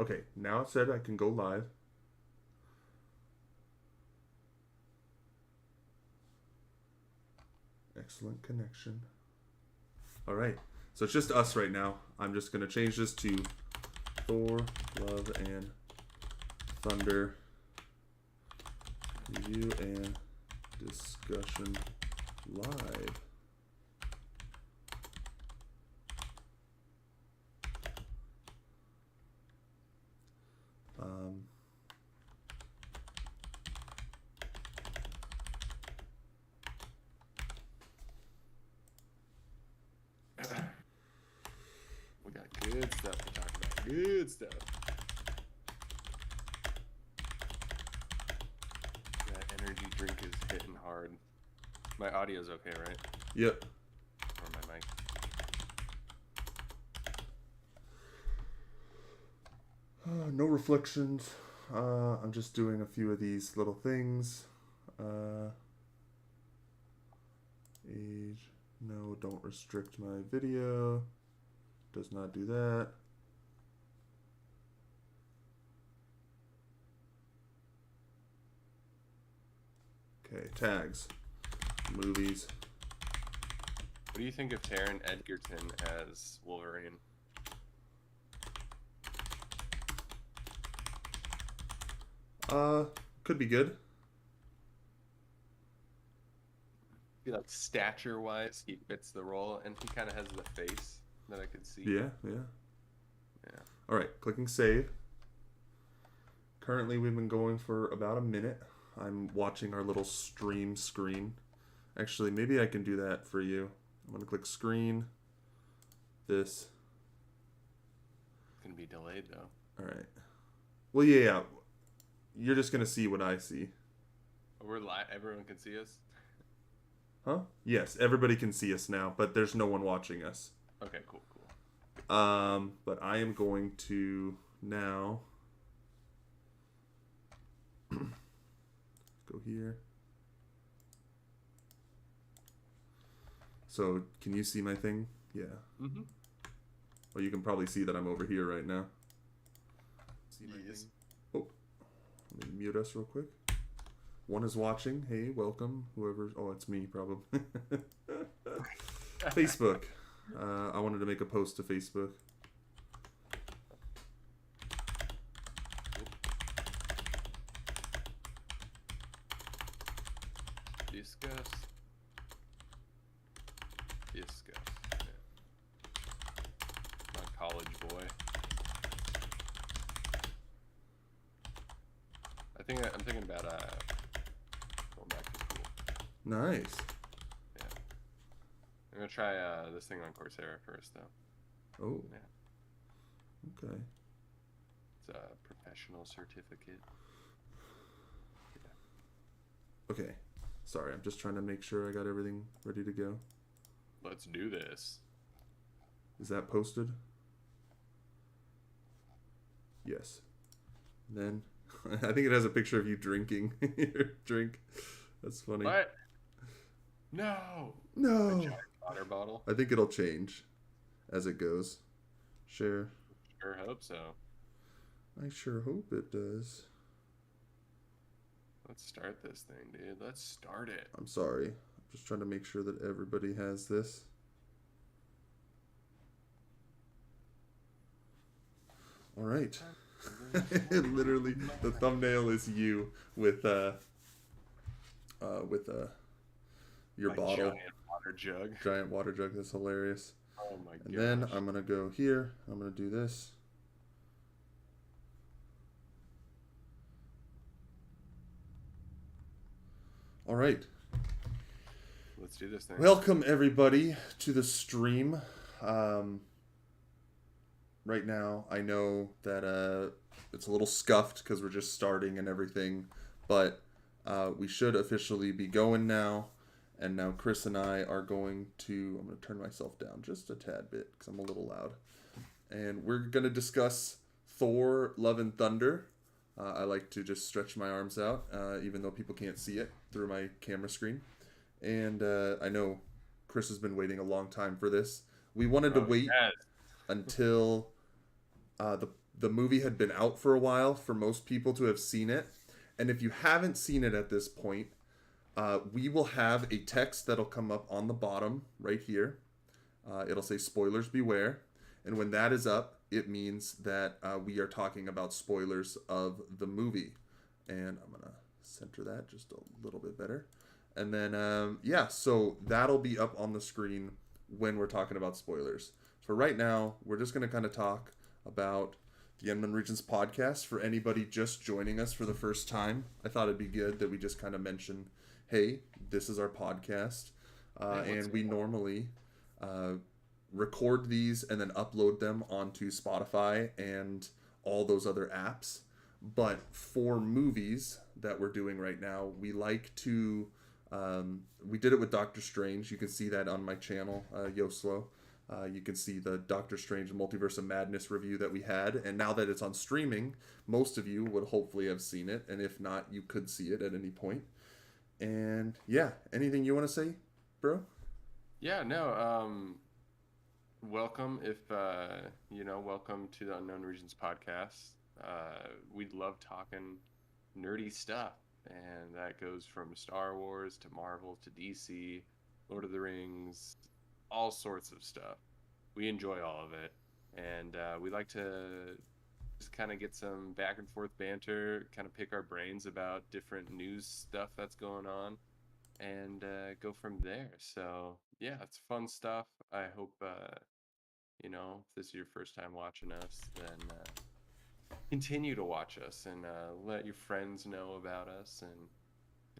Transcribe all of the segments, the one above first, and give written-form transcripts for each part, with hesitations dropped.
Okay, now it said I can go live. Excellent connection. All right. So it's just us right now. I'm just going to change this to Thor, Love, and Thunder review and discussion live. Um, We got good stuff to talk about. Good stuff. That energy drink is hitting hard. My audio's okay, right? yep. Or my mic? No reflections. I'm just doing a few of these little things. Age. No, don't restrict my video. Does not do that. Okay, tags. Movies. What do you think of Taron Egerton as Wolverine? Could be good. I feel like stature-wise, he fits the role, and he kind of has the face that I could see. Yeah. Yeah. All right, clicking save. Currently, we've been going for about a minute. I'm watching our little stream screen. Actually, maybe I can do that for you. I'm going to click screen. This. It's gonna be delayed though. All right. Well, yeah. You're just going to see what I see. We're live. Everyone can see us. Huh? Yes, everybody can see us now, but there's no one watching us. Okay, cool. But I am going to now go here. So, can you see my thing? Yeah. Mm-hmm. Well, you can probably see that I'm over here right now. See my Yes. thing? Oh, let me mute us real quick. One is watching. Hey, welcome. Whoever's... Oh, it's me, probably. Facebook. I wanted to make a post to Facebook. Discuss. Yeah. My college boy. I'm thinking about going back to school. Nice. Yeah. I'm gonna try this thing on Coursera first though. Oh. Yeah. Okay. It's a professional certificate. Okay. Sorry, I'm just trying to make sure I got everything ready to go. Let's do this. Is that posted? Yes. Then I think it has a picture of you drinking your drink. That's funny. What? No. A No. giant water bottle. I think it'll change as it goes. Share. Sure hope so. I sure hope it does. Let's start this thing, dude. Let's start it. I'm sorry. I'm just trying to make sure that everybody has this. All right. Literally, the thumbnail is you with your My bottle, giant water jug. That's hilarious. Oh my god. And then I'm gonna go here. I'm gonna do this. All right. Let's do this thing. Welcome everybody to the stream. Right now, I know that it's a little scuffed because we're just starting and everything, but we should officially be going now. And now Chris and I are going to... I'm going to turn myself down just a tad bit because I'm a little loud. And we're going to discuss Thor, Love and Thunder. I like to just stretch my arms out, even though people can't see it through my camera screen. And I know Chris has been waiting a long time for this. We wanted to wait until The movie had been out for a while for most people to have seen it, and if you haven't seen it at this point, we will have a text that'll come up on the bottom right here. It'll say "Spoilers Beware," and when that is up, it means that we are talking about spoilers of the movie. And I'm gonna center that just a little bit better. And then yeah, so that'll be up on the screen when we're talking about spoilers. For right now, we're just gonna kind of talk about the Unknown Regions podcast. For anybody just joining us for the first time, I thought it'd be good that we just kind of mention, hey, this is our podcast, and we normally uh, record these and then upload them onto Spotify and all those other apps. But for movies that we're doing right now, we like to. We did it with Doctor Strange. You can see that on my channel, Yoslo. You can see the Doctor Strange Multiverse of Madness review that we had. And now that it's on streaming, most of you would hopefully have seen it. And if not, you could see it at any point. And yeah, anything you want to say, bro? Yeah, no. Welcome if welcome to the Unknown Regions podcast. We'd love talking nerdy stuff, and that goes from Star Wars to Marvel to DC, Lord of the Rings, all sorts of stuff. We enjoy all of it, and we like to just kind of get some back and forth banter, kind of pick our brains about different news stuff that's going on, and go from there. So yeah, it's fun stuff. I hope if this is your first time watching us, then continue to watch us and let your friends know about us, and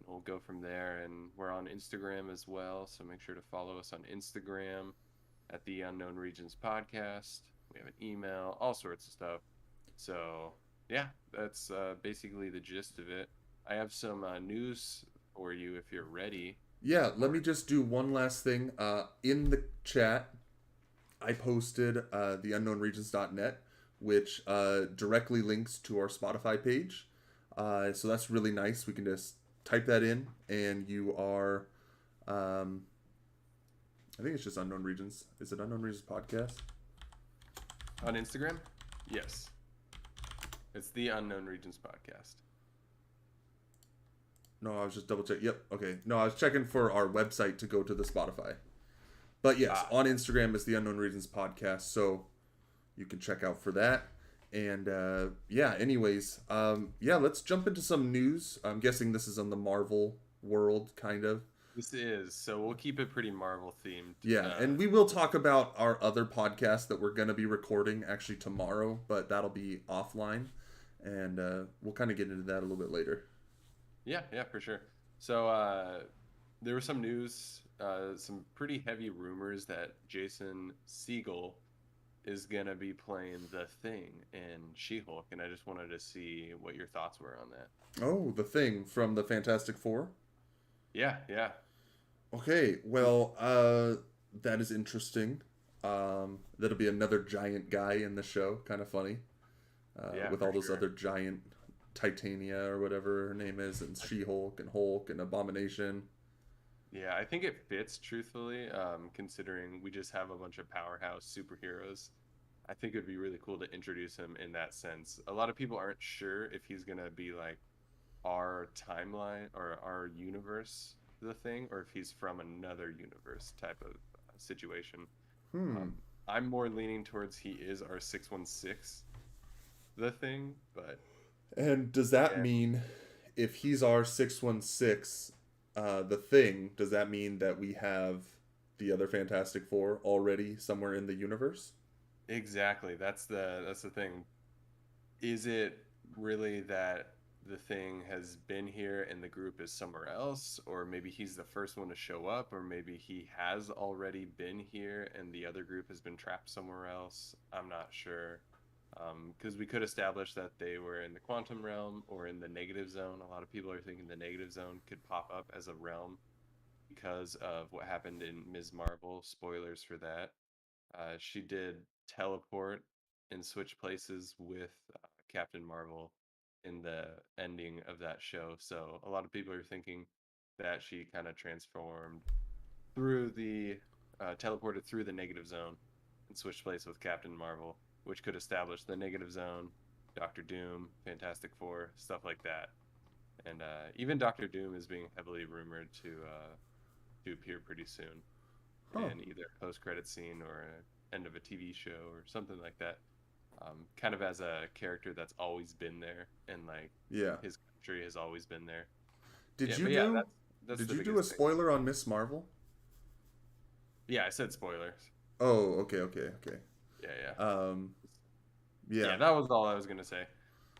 we'll go from there. And we're on Instagram as well, so make sure to follow us on Instagram at the Unknown Regions Podcast. We have an email, all sorts of stuff. So yeah, that's basically the gist of it. I have some news for you if you're ready. Yeah, let Or me just do one last thing. In the chat, I posted theunknownregions.net, which directly links to our Spotify page. So that's really nice. We can just type that in, and you are. I think it's just Unknown Regions. Is it Unknown Regions Podcast? on Instagram, yes, it's the Unknown Regions Podcast. No, I was just double checking. Yep. Okay. No, I was checking for our website to go to the Spotify. But yes, Ah, on Instagram is the Unknown Regions Podcast. So you can check out for that. And yeah, anyways, yeah, let's jump into some news. I'm guessing this is on the Marvel world, kind of. this is, so we'll keep it pretty Marvel themed. Yeah, and we will talk about our other podcast that we're going to be recording actually tomorrow, but that'll be offline. And we'll kind of get into that a little bit later. Yeah, yeah, for sure. So there was some news, some pretty heavy rumors that Jason Segel is gonna be playing the Thing in She-Hulk, and I just wanted to see what your thoughts were on that. Oh, the Thing from the Fantastic Four? Yeah, yeah, Okay, well, that is interesting. That'll be another giant guy in the show. Kind of funny. yeah, With for all those sure. other giant Titania or whatever her name is, and She Hulk and Abomination. Yeah, I think it fits truthfully, considering we just have a bunch of powerhouse superheroes. I think it'd be really cool to introduce him in that sense. A lot of people aren't sure if he's gonna be like our timeline or our universe, the Thing, or if he's from another universe type of situation. Hmm. Um, I'm more leaning towards he is our 616, the Thing, but And does that yeah, mean if he's our 616, the Thing, does that mean that we have the other Fantastic Four already somewhere in the universe? exactly. That's the thing. Is it really that the Thing has been here and the group is somewhere else, or maybe he's the first one to show up, or maybe he has already been here and the other group has been trapped somewhere else? I'm not sure. Because we could establish that they were in the quantum realm or in the negative zone. A lot of people are thinking the negative zone could pop up as a realm because of what happened in Ms. Marvel. Spoilers for that. She did teleport and switch places with Captain Marvel in the ending of that show. So a lot of people are thinking that she kind of transformed through the teleported through the negative zone and switched place with Captain Marvel. which could establish the Negative Zone, Doctor Doom, Fantastic Four, stuff like that. And even Doctor Doom is being heavily rumored to appear pretty soon Huh. in either a post-credit scene or an end of a TV show or something like that. Kind of as a character that's always been there, and like Yeah. his country has always been there. Did Yeah, you but yeah, do that's did the you do a biggest thing. spoiler on Miss Marvel? Yeah, I said spoilers. Oh, okay. Yeah, yeah. Um, Yeah, yeah. that was all I was gonna say.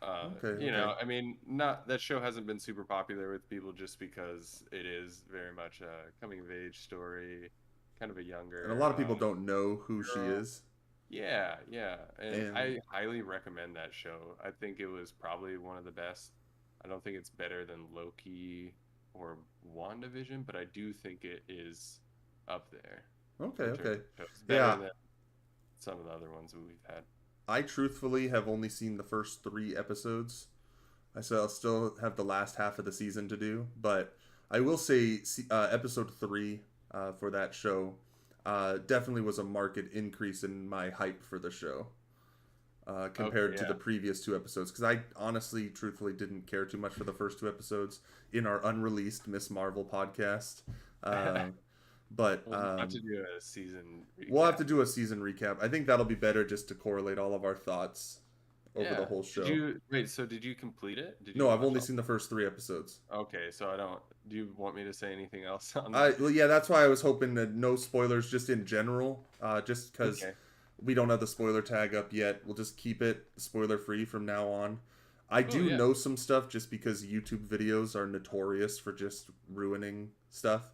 Okay. I mean, not that show hasn't been super popular with people just because it is very much a coming of age story, kind of a And a younger lot of people don't know who she girl. is. Yeah, yeah, and And I highly recommend that show. I think it was probably one of the best. I don't think it's better than Loki or WandaVision, but I do think it is up there in terms okay. of shows. Better Yeah, than some of the other ones that we've had. I truthfully have only seen the first 3 episodes. Still have the last half of the season to do, but I will say episode 3 for that show definitely was a market increase in my hype for the show Okay, compared to the yeah. previous 2 episodes, because I honestly, truthfully, didn't care too much for the first 2 episodes in our unreleased Miss Marvel podcast. Uh, but We'll have to do a season we'll have recap. to do a season recap. I think that'll be better just to correlate all of our thoughts over the Yeah. whole Did show. you wait? So did you complete it? Did you No, I've watch only all? seen the first 3 episodes. Okay, so I don't. Do you want me to say anything else on I that? well, yeah, that's why I was hoping that no spoilers, just in general, just because Okay. we don't have the spoiler tag up yet. We'll just keep it spoiler free from now on. I Oh do yeah. know some stuff just because YouTube videos are notorious for just ruining stuff.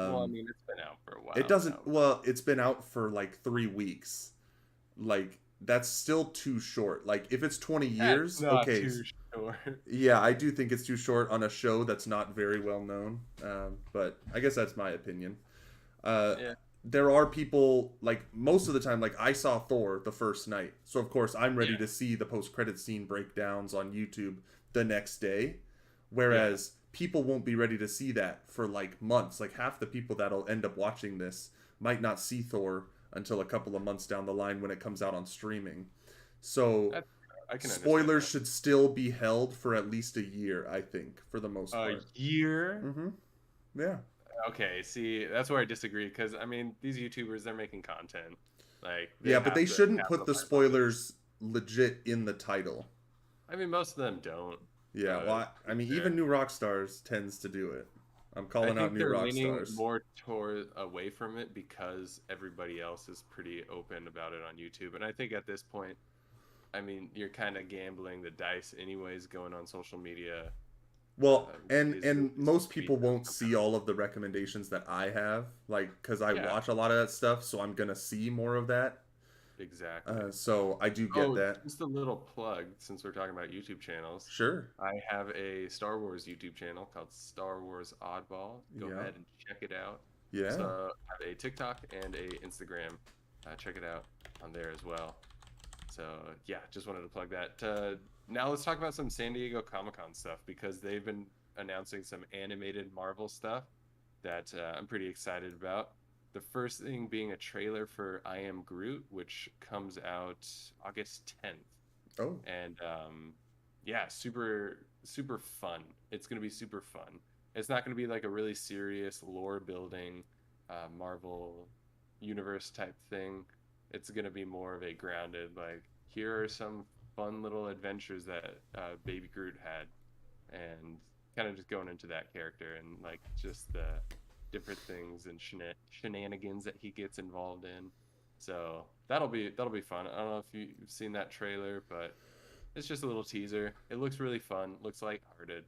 Well, I Um, mean, it's been out for a it while doesn't. now. Well, it's been out for like 3 weeks. Like that's still too short. Like if it's 20 That's years, not okay, too short. yeah, I do think it's too short on a show that's not very well known. But I guess that's my opinion. Uh, Yeah. there are people like most of the time. Like I saw Thor the first night, so of course I'm ready Yeah. to see the post-credit scene breakdowns on YouTube the next day. Yeah. Whereas people won't be ready to see that for like months. Like half the people that'll end up watching this might not see Thor until a couple of months down the line when it comes out on streaming. So That's, I can understand spoilers that. should still be held for at least a year, I think, for the most A part. year? Mm-hmm. Yeah. Okay. See, that's where I disagree because I mean, these YouTubers they're making content. Like they Yeah, but they have to shouldn't put the capitalize on this. spoilers legit in the title. I mean, most of them don't. Yeah, well, To I be mean, fair. even New Rockstars tends to do it. I'm I calling out think New they're leaning Rockstars. more toward away from it because everybody else is pretty open about it on YouTube. And I think at this point, I mean, you're kind of gambling the dice anyways going on social media. Well, Is and seems most to be people really won't see competitive. all of the recommendations that I have, like because I Yeah, watch a lot of that stuff, so I'm gonna see more of that. exactly. So I do get Oh, that. just a little plug since we're talking about YouTube channels. Sure. I have a Star Wars YouTube channel called Star Wars Oddball. Go Yeah. ahead and check it out. Yeah. So I have a TikTok and a Instagram. Check it out on there as well. So yeah, just wanted to plug that. Now let's talk about some San Diego Comic Con stuff because they've been announcing some animated Marvel stuff that I'm pretty excited about. The first thing being a trailer for I Am Groot, which comes out August 10th, Oh. and yeah, super fun. It's gonna be super fun. It's not gonna be like a really serious lore building Marvel universe type thing. It's gonna be more of a grounded like here are some fun little adventures that Baby Groot had, and kind of just going into that character and like just the different things and shenanigans that he gets involved in. So that'll be fun. I don't know if you've seen that trailer, but it's just a little teaser. It looks really fun. Looks lighthearted.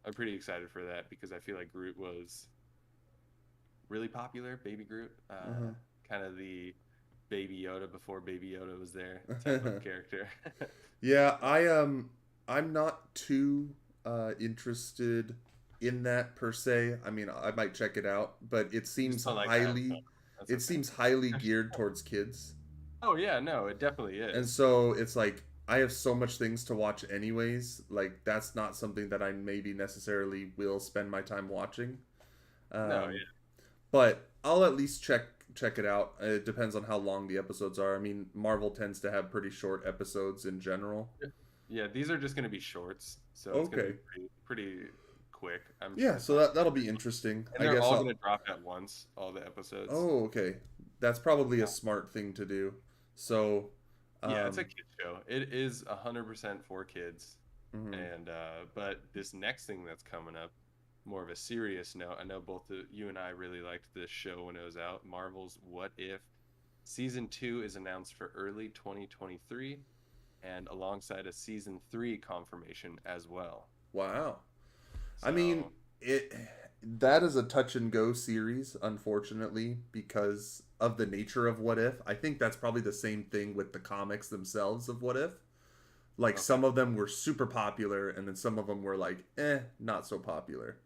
I'm pretty excited for that because I feel like Groot was really popular. Baby Groot, kind of the Baby Yoda before Baby Yoda was there type of character. Yeah, I'm not too interested in that per se. I mean, I might check it out, but You just don't like that. No, that's it okay. seems highly geared towards kids. Oh yeah, no, it definitely And is. so it's like I have so much things to watch anyways. Like that's not something that I maybe necessarily will spend my time watching. No, Um, yeah, but I'll at least check it out. It depends on how long the episodes are. I mean, Marvel tends to have pretty short episodes in general. Yeah, these are just going to be shorts, so it's going to be Okay. pretty quick. I'm sure Yeah, it's so not, that'll be interesting. and I they're guess all going to I'll. drop at once, all the episodes. Oh, okay. That's probably a smart thing to do. So, Yeah, it's a um, kid show. It is 100% for kids. mhm. And but this next thing that's coming up, more of a serious note. I know both you and I really liked this show when it was out. Marvel's What If season 2 is announced for early 2023 and alongside a season 3 confirmation as well. Wow. I mean, So, it that is a touch and go series, unfortunately, because of the nature of What If. I think that's probably the same thing with the comics themselves of What If. Like okay. some of them were super popular, and then some of them were like, not so popular.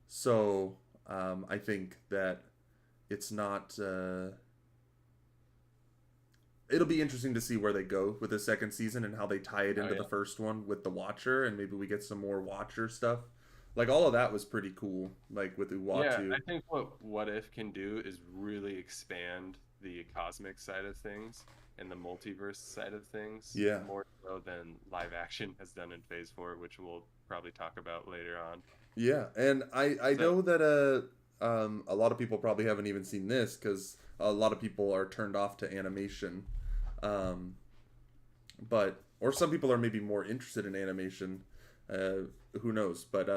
So I think that it's not. It'll be interesting to see where they go with the second season and how they tie it Oh into the yeah. first one with the Watcher, and maybe we get some more Watcher stuff. Like all of that was pretty cool. Like with Yeah, Uatu. I think what If can do is really expand the cosmic side of things and the multiverse side of things Yeah, more so than live action has done in Phase 4, which we'll probably talk about later on. yeah, and I So, know that a lot of people probably haven't even seen this because a lot of people are turned off to animation, um, but or some people are maybe more interested in animation. Who knows? But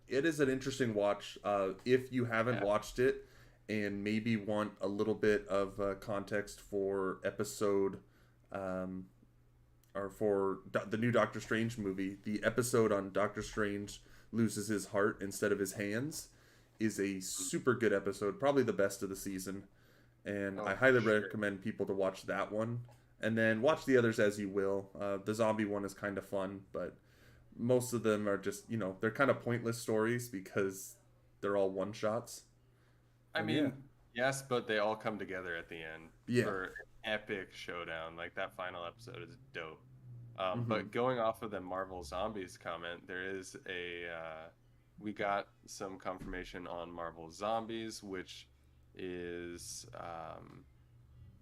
it is an interesting watch. If you haven't yeah. watched it and maybe want a little bit of context for episode um, or for the new Doctor Strange movie, the episode on Doctor Strange loses his heart instead of his hands is a super good episode, probably the best of the season, and I Oh, for highly sure. recommend people to watch that one. And then watch the others as you will. The zombie one is kind of fun, but most of them are just they're kind of pointless stories because they're all one shots. I And yeah, mean, yes, but they all come together at the end yeah, for an epic showdown. Like that final episode is dope. mm-hmm. But going off of the Marvel Zombies comment, there is we got some confirmation on Marvel Zombies, which is,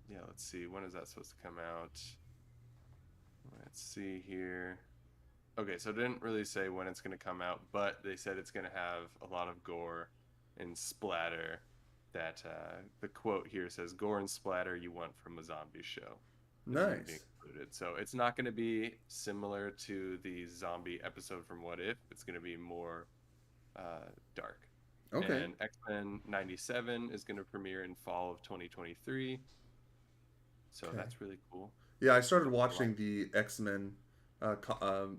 yeah, let's see, when is that supposed to come out? Let's see here. Okay, so it didn't really say when it's going to come out, but they said it's going to have a lot of gore and splatter. That the quote here says, "Gore and splatter you want from a zombie show," is going to be Nice. included. So it's not going to be similar to the zombie episode from What If. It's going to be more dark. Okay. And X-Men '97 is going to premiere in fall of 2023. So Okay. that's really cool. Yeah, I started Looking a lot. watching the X-Men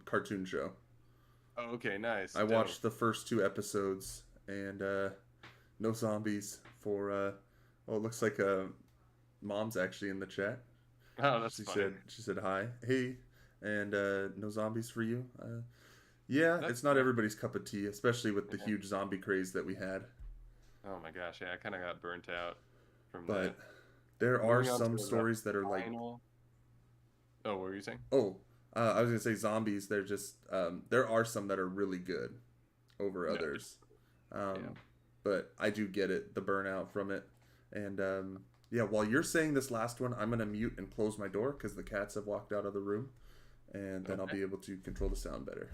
cartoon show. Oh, okay, nice, I dope. watched the first two episodes, and no zombies for. Oh, it looks like mom's actually in the chat. Oh, that's funny. She said hi, hey, and no zombies for you. Yeah, That's it's not fair. everybody's cup of tea, especially with the Yeah. huge zombie craze that we had. Oh my gosh, yeah, I kind of got burnt out from But that. there are Moving on to some the stories that are like, final. Oh, what were you saying? oh, I was gonna say zombies. They're just there are some that are really good over No, others. yeah. Um, but I do get it, the burnout from it. And yeah, while you're saying this last one, I'm gonna mute and close my door because the cats have walked out of the room, and then I'll Okay. be able to control the sound better.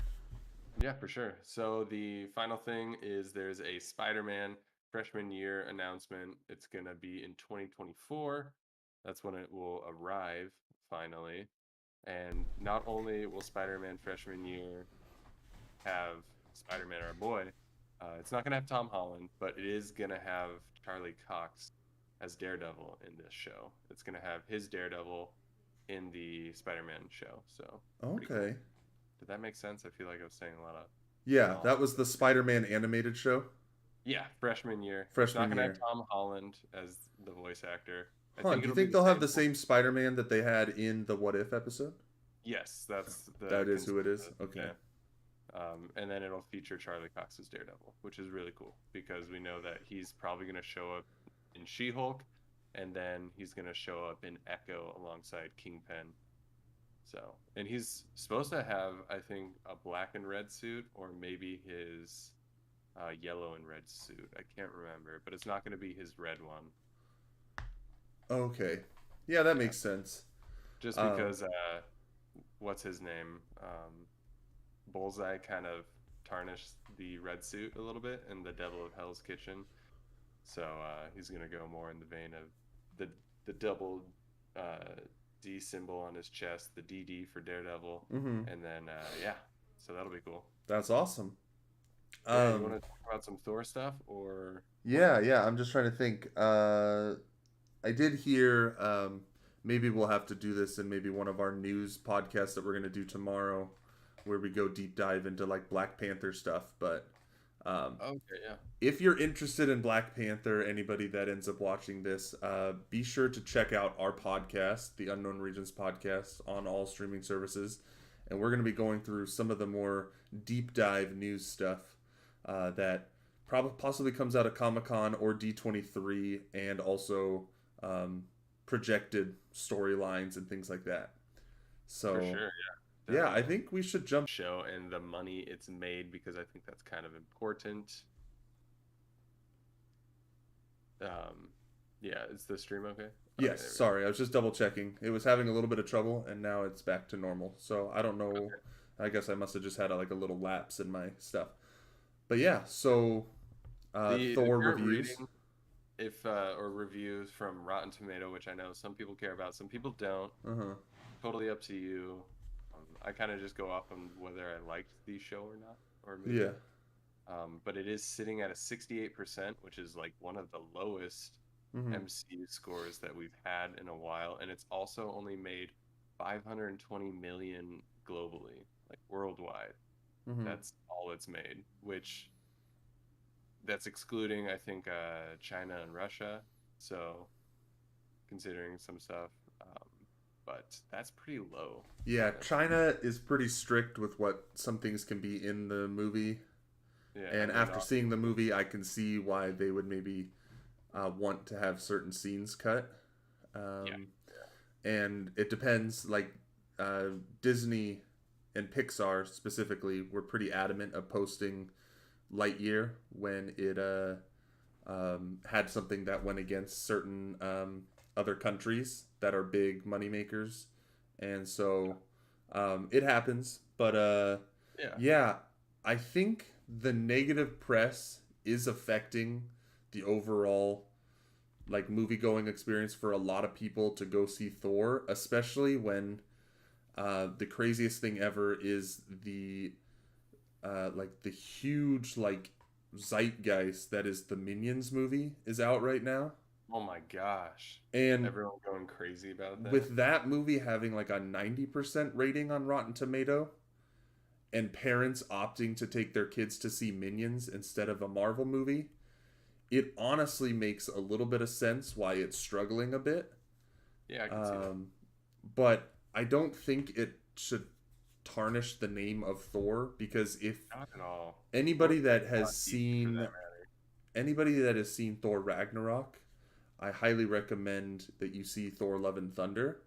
Yeah, for sure. So the final thing is there's a Spider-Man freshman year announcement. It's gonna be in 2024. That's when it will arrive finally. And not only will Spider-Man freshman year have Spider-Man, our boy, it's not gonna have Tom Holland, but it is gonna have Charlie Cox as Daredevil in this show. It's gonna have his Daredevil in the Spider-Man show. So pretty cool. Okay. Did that make sense? I feel like I was saying a lot of Yeah, long. that was the Spider-Man animated show, Yeah, freshman year. It's not freshman gonna have year. Tom Holland as the voice actor. I Huh? think Do you it'll be think the they'll have same the voice. same Spider-Man that they had in the What If episode? Yes, that's the That is who it is. consensus. Okay. Yeah. And then it'll feature Charlie Cox's Daredevil, which is really cool because we know that he's probably going to show up in She-Hulk, and then he's going to show up in Echo alongside Kingpin. So, and he's supposed to have, I think, a black and red suit, or maybe his yellow and red suit. I can't remember, but it's not going to be his red one. Okay. Yeah, that Yeah, makes sense. just Um, because what's his name? Bullseye kind of tarnished the red suit a little bit in the Devil of Hell's Kitchen. So he's gonna go more in the vein of the the double uh, D symbol on his chest, the DD for Daredevil, mhm. and then yeah, so that'll be cool. That's awesome. Yeah, you Um, want to talk about some Thor stuff or what? yeah. I'm just trying to think. I did hear. Maybe we'll have to do this in maybe one of our news podcasts that we're gonna do tomorrow, where we go deep dive into like Black Panther stuff. But um, Okay, yeah, if you're interested in Black Panther, anybody that ends up watching this, be sure to check out our podcast, the Unknown Regions podcast, on all streaming services. And we're going to be going through some of the more deep dive news stuff that probably possibly comes out of Comic Con or D23, and also um, projected storylines and things like that. for So, sure, yeah, yeah, I definitely. think we should jump. Show and the money it's made because I think that's kind of important. Um, yeah, is the stream okay? Okay, Yes, there we go. sorry. I was just double checking. It was having a little bit of trouble, and now it's back to normal. So I don't know. I guess I must have just had like a little lapse in my stuff. But yeah, so The Thor current reviews. reading, if or reviews from Rotten Tomato, which I know some people care about, some people don't. Uh huh. Totally up to you. I kind of just go off on whether I liked the show or not, or Yeah. movie. But it is sitting at a 68%, which is like one of the lowest Mhm. MCU scores that we've had in a while, and it's also only made 520 million globally, like worldwide. Mhm. That's all it's made, which that's excluding, I think, China and Russia. So considering some stuff, um, but that's pretty low, Yeah, honestly. China is pretty strict with what some things can be in the movie, Yeah, I and mean, after seeing the movie, I can see why they would maybe want to have certain scenes cut. yeah, Um, and it depends. Like uh, Disney and Pixar specifically were pretty adamant of posting Lightyear when it had something that went against certain other countries that are big moneymakers, and so it happens. But yeah, yeah, I think the negative press is affecting the overall like movie going experience for a lot of people to go see Thor, especially when the craziest thing ever is the like the huge like zeitgeist that is the Minions movie is out right now. oh my gosh, And everyone going crazy about that. with that movie having like a 90% rating on Rotten Tomato, and parents opting to take their kids to see Minions instead of a Marvel movie, it honestly makes a little bit of sense why it's struggling a bit. Yeah, I can see that. Um, but I don't think it should tarnish the name of Thor, because if Not at all. Or anybody that has DC for seen that matter. Thor Ragnarok, I highly recommend that you see Thor Love and Thunder,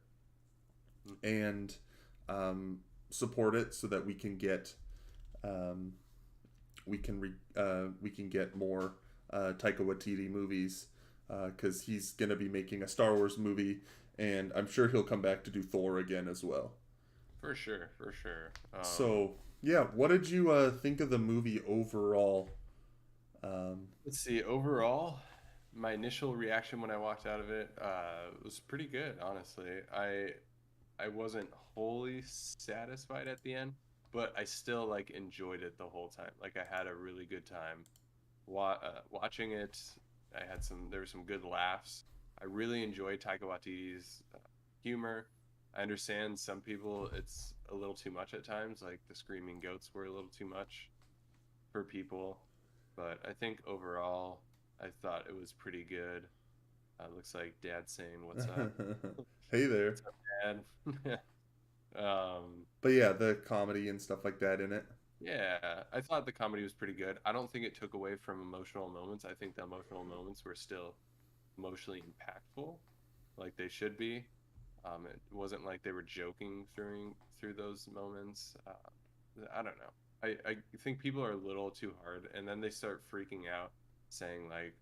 Mhm. and um, support it so that we can get um, we can get more Taika Waititi movies, because he's gonna be making a Star Wars movie, and I'm sure he'll come back to do Thor again as well. For sure, for sure. So yeah, what did you think of the movie overall? Um, Let's see. Overall, my initial reaction when I walked out of it was pretty good, honestly. I wasn't wholly satisfied at the end, but I still like enjoyed it the whole time. Like I had a really good time watching it. I had there were some good laughs. I really enjoyed Taika Waititi's humor. I understand some people it's a little too much at times, like the screaming goats were a little too much for people, but I think overall I thought it was pretty good. Looks like Dad saying what's up. hey there. What's up, Dad? um, But yeah, the comedy and stuff like that in it. yeah, I thought the comedy was pretty good. I don't think it took away from emotional moments. I think the emotional moments were still emotionally impactful, like they should be. It wasn't like they were joking through those moments. I don't know. I think people are a little too hard, and then they start freaking out, saying like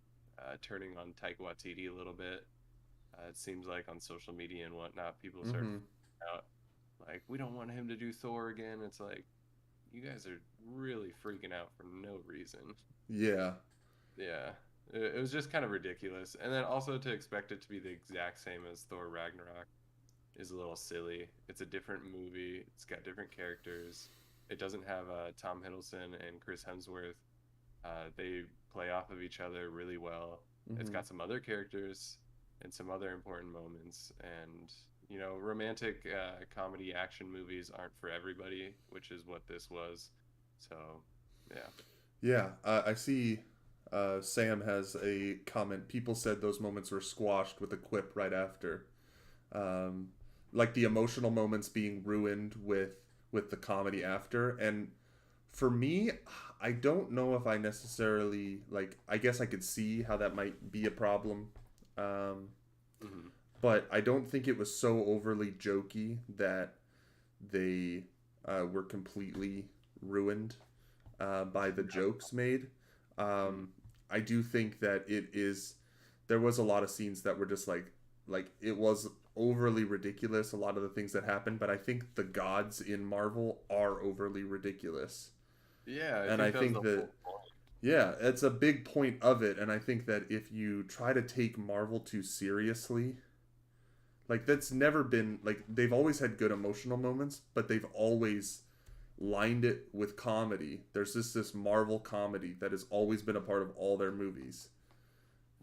turning on Taika Waititi a little bit. It seems like on social media and whatnot, people start Mm-hmm. freaking out like, we don't want him to do Thor again. It's like, you guys are really freaking out for no reason. Yeah. Yeah, it was just kind of ridiculous. And then also to expect it to be the exact same as Thor Ragnarok is a little silly. It's a different movie. It's got different characters. It doesn't have Tom Hiddleston and Chris Hemsworth. They play off of each other really well. It's Mm-hmm. got some other characters and some other important moments. And, romantic comedy action movies aren't for everybody, which is what this was. So, yeah. Yeah. I see. Sam has a comment. People said those moments were squashed with a quip right after. Um, like the emotional moments being ruined with the comedy after. And for me, I don't know if I necessarily like. I guess I could see how that might be a problem, um, Hmm. but I don't think it was so overly jokey that they were completely ruined by the jokes made. Hmm. Um, I do think that it is. There was a lot of scenes that were just like it was overly ridiculous. A lot of the things that happened, but I think the gods in Marvel are overly ridiculous, Yeah, I and I think that was think the that whole point. yeah, it's a big point of it. And I think that if you try to take Marvel too seriously, like that's never been like they've always had good emotional moments, but they've always lined it with comedy. There's just this Marvel comedy that has always been a part of all their movies.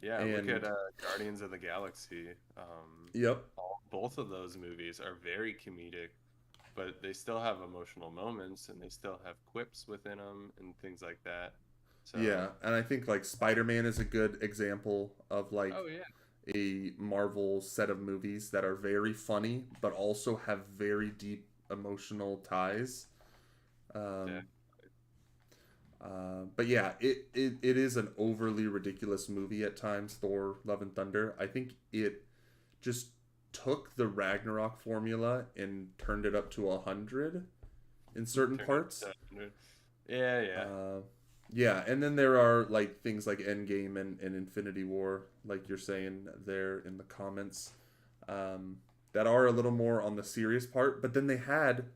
Yeah, look at And Guardians of the Galaxy. yep, Both of those movies are very comedic, but they still have emotional moments and they still have quips within them and things like that. yeah, So, and I think like Spider-Man is a good example of like oh yeah, a Marvel set of movies that are very funny but also have very deep emotional ties. yeah, Um, but yeah, it is an overly ridiculous movie at times. Thor: Love and Thunder. I think it just took the Ragnarok formula and turned it up to 100 in certain turned it up parts. to 100. Yeah, yeah, Uh, yeah, and then there are like things like Endgame and Infinity War, like you're saying there in the comments, um, that are a little more on the serious part. But then they had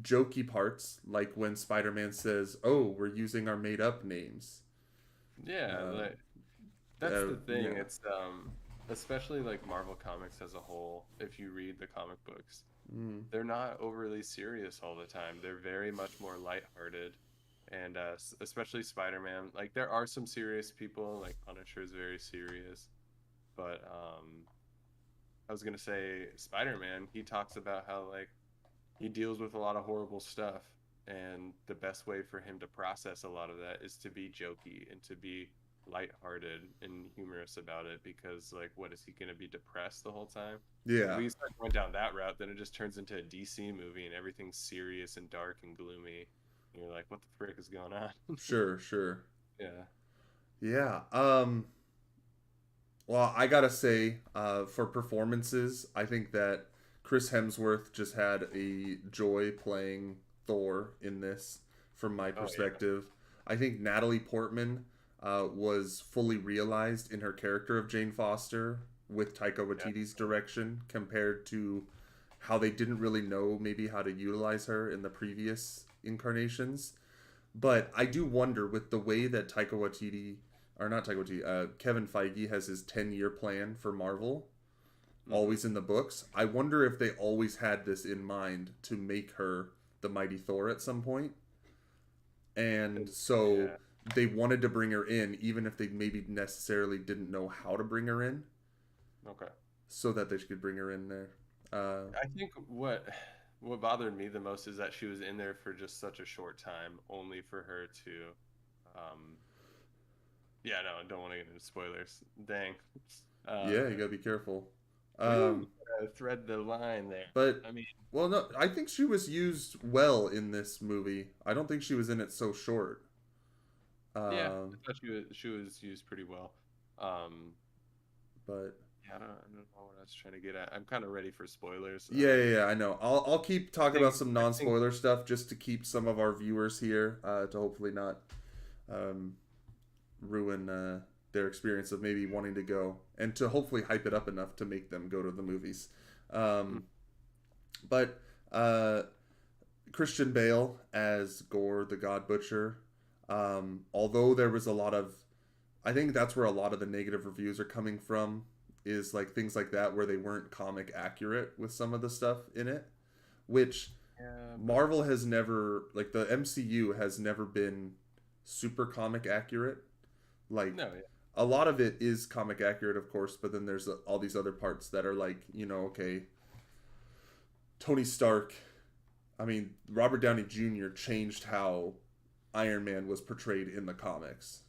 jokey parts, like when Spider-Man says, "Oh, we're using our made-up names." yeah. Uh, That's the thing. yeah. It's especially like Marvel Comics as a whole. If you read the comic books, Mm, they're not overly serious all the time. They're very much more lighthearted, and especially Spider-Man. Like there are some serious people, like Punisher is very serious, but I was gonna say Spider-Man. He talks about how like he deals with a lot of horrible stuff, and the best way for him to process a lot of that is to be jokey and to be lighthearted and humorous about it because like what is he going to be depressed the whole time? If yeah, we start going down that route, then it just turns into a DC movie and everything's serious and dark and gloomy. And you're like, what the frick is going on? sure, sure. Yeah. Yeah. Well, I gotta say, for performances, I think that Chris Hemsworth just had a joy playing Thor in this, from my Oh yeah. perspective. I think Natalie Portman was fully realized in her character of Jane Foster with Taika Yeah. Waititi's direction compared to how they didn't really know maybe how to utilize her in the previous incarnations. But I do wonder with the way that Taika Waititi, or not Taika Waititi, Kevin Feige has his 10-year plan for Marvel, Hmm. always in the books. I wonder if they always had this in mind to make her the Mighty Thor at some point. And so Yeah. they wanted to bring her in, even if they maybe necessarily didn't know how to bring her in, Okay. so that they could bring her in there. I think what bothered me the most is that she was in there for just such a short time, only for her to um, yeah, no, I don't want to get into spoilers. Dang. yeah, you Uh, gotta be careful. woo, Um, thread the line there. But I mean, well, no, I think she was used well in this movie. I don't think she was in it so short. yeah, I Um, thought she was used pretty well. Um, but yeah, I don't know what I was trying to get at. I'm kind of ready for spoilers. yeah, I know. I'll keep talking about some I think non-spoiler stuff just to keep some of our viewers here to hopefully not um, ruin their experience of maybe wanting to go and to hopefully hype it up enough to make them go to the movies. Mm. But Christian Bale as Gore the God Butcher, although there was a lot of, I think that's where a lot of the negative reviews are coming from, is like things like that where they weren't comic accurate with some of the stuff in it, which Yeah, but Marvel has never, like the MCU has never been super comic accurate. Like no, yeah. a lot of it is comic accurate, of course, but then there's all these other parts that are like, okay, Tony Stark, I mean, Robert Downey Jr. changed how Iron Man was portrayed in the comics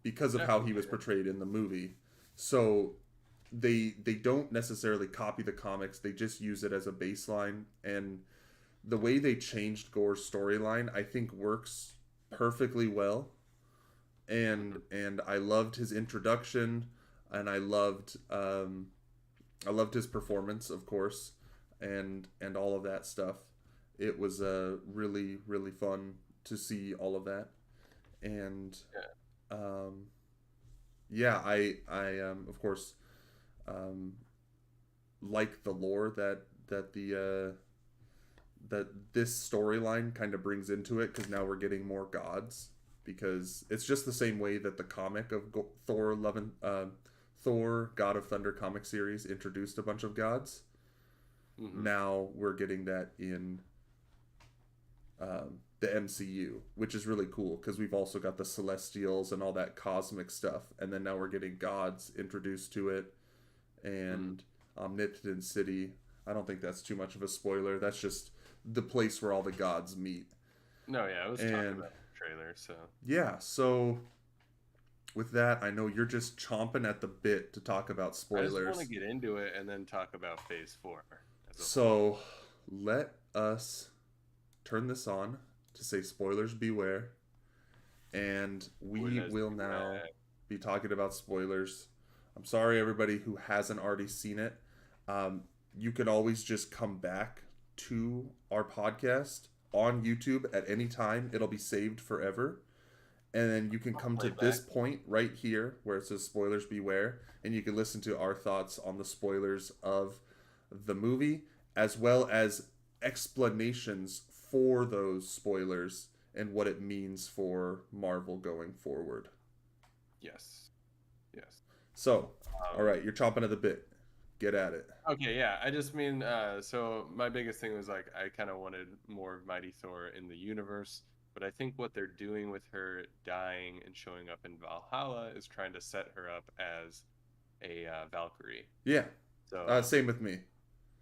because of how he Definitely. was portrayed in the movie. So they don't necessarily copy the comics, they just use it as a baseline, and the way they changed Gore's storyline I think works perfectly well. Mhm. And I loved his introduction, and I loved his performance, of course, and all of that stuff. It was really really fun to see all of that, and Yeah. um, yeah, I of course um, like the lore that this storyline kind of brings into it, because now we're getting more gods, because it's just the same way that the comic of Thor God of Thunder comic series introduced a bunch of gods. Hmm. Now we're getting that in the MCU, which is really cool because we've also got the Celestials and all that cosmic stuff, and then now we're getting gods introduced to it, Hmm. and Omnipotent City. I don't think that's too much of a spoiler. That's just the place where all the gods meet. No, yeah, I was talking And about the trailer, so yeah, so with that, I know you're just chomping at the bit to talk about I just want to spoilers. get into it and then talk about Phase 4 as a whole. So let us turn this on to say spoilers beware, and we Spoilers will now beware. be talking about spoilers. I'm sorry, everybody who hasn't already seen it. Um, you can always just come back to our podcast on YouTube at any time. It'll be saved forever. And then you can come to this Playback. point right here where it says spoilers beware, and you can listen to our thoughts on the spoilers of the movie, as well as explanations for those spoilers and what it means for Marvel going forward. Yes. Yes. So, all Um, right, you're chomping at the bit. Get at it. okay, yeah. I just mean, so my biggest thing was like I kind of wanted more of Mighty Thor in the universe, but I think what they're doing with her dying and showing up in Valhalla is trying to set her up as a Valkyrie. Yeah, So same with me.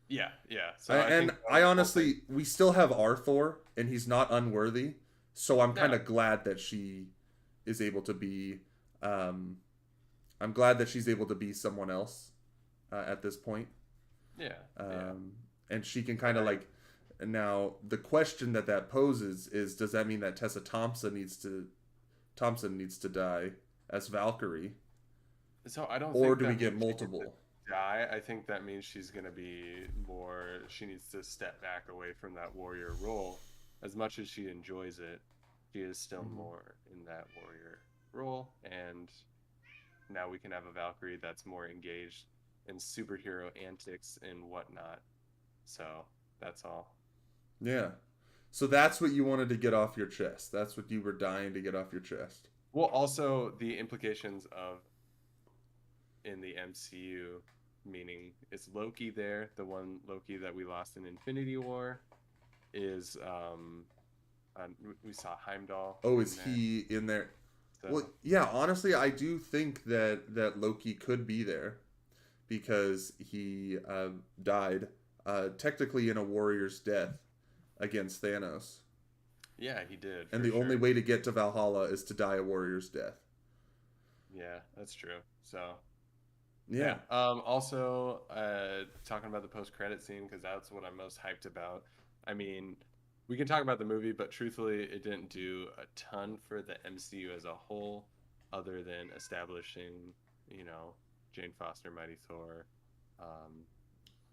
yeah, yeah. So I And think I the whole thing. honestly, we still have Arthur, and he's not unworthy. So I'm kind No, of glad that she is able to be. Um, I'm glad that she's able to be someone else at this point. yeah, yeah. Um, and she can kind And of like. Now the question that poses is: does that mean that Tessa Thompson needs to die as Valkyrie, so I don't or think do we that means get she needs to multiple? die. I think that means she's gonna be more. She needs to step back away from that warrior role. As much as she enjoys it, she is still Mm-hmm. more in that warrior role. And now we can have a Valkyrie that's more engaged in superhero antics and whatnot. So that's all. Yeah. So that's what you wanted to get off your chest. That's what you were dying to get off your chest. Well, also the implications of in the MCU, meaning is Loki there, the one Loki that we lost in Infinity War, is we saw Heimdall Oh, is in there. he in there? Well, So yeah. Honestly, I do think that Loki could be there because he died technically in a warrior's death against Thanos, yeah, he did and for the only sure. way to get to Valhalla is to die a warrior's death. Yeah, that's true. So Yeah. yeah. Also, talking about the post-credit scene because that's what I'm most hyped about. I mean, we can talk about the movie, but truthfully, it didn't do a ton for the MCU as a whole, other than establishing, you know, Jane Foster, Mighty Thor, um,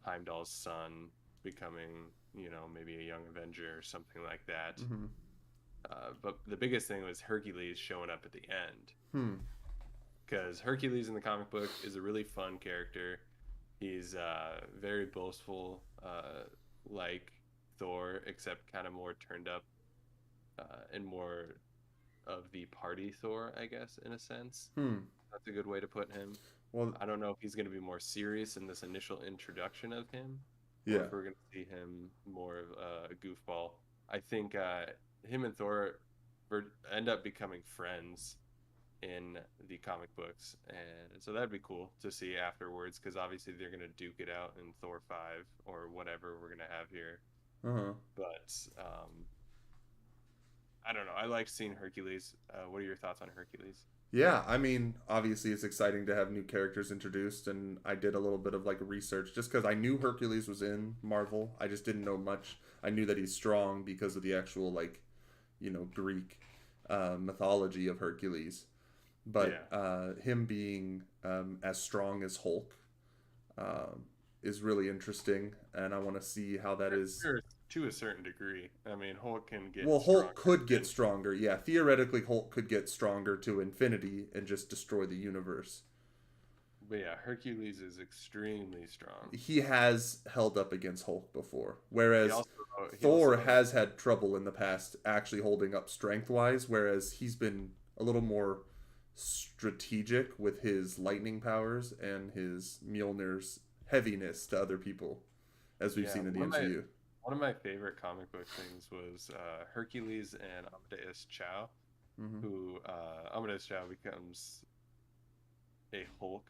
Heimdall's son becoming, maybe a young Avenger or something like that. Mm-hmm. But the biggest thing was Hercules showing up at the end Hmm. because Hercules in the comic book is a really fun character. He's very boastful, like Thor, except kind of more turned up and more of the party Thor, I guess, in a sense. Hmm. That's a good way to put him. Well, I don't know if he's going to be more serious in this initial introduction of him, or yeah. if we're going to see him more of a goofball. I think him and Thor end up becoming friends in the comic books, and so that'd be cool to see afterwards. Because obviously they're going to duke it out in Thor 5 or whatever we're going to have here. Uh-huh. But I don't know. I like seeing Hercules. What are your thoughts on Hercules? Yeah, I mean, obviously it's exciting to have new characters introduced, and I did a little bit of like research just because I knew Hercules was in Marvel. I just didn't know much. I knew that he's strong because of the actual like, Greek mythology of Hercules. But Yeah. him being as strong as Hulk um, is really interesting, and I want to see how that is. Sure, to a certain degree. I mean, Hulk can get Well, Hulk stronger. could get stronger. Yeah, theoretically, Hulk could get stronger to infinity and just destroy the universe. But yeah, Hercules is extremely strong. He has held up against Hulk before, He whereas also he Thor also has had trouble in the past actually holding up strength wise, whereas he's been a little more strategic with his lightning powers and his Mjolnir's heaviness to other people, as we've yeah, seen in the MCU. one of my favorite comic book things was Hercules and Amadeus Chow, Hmm. who Amadeus Chow becomes a Hulk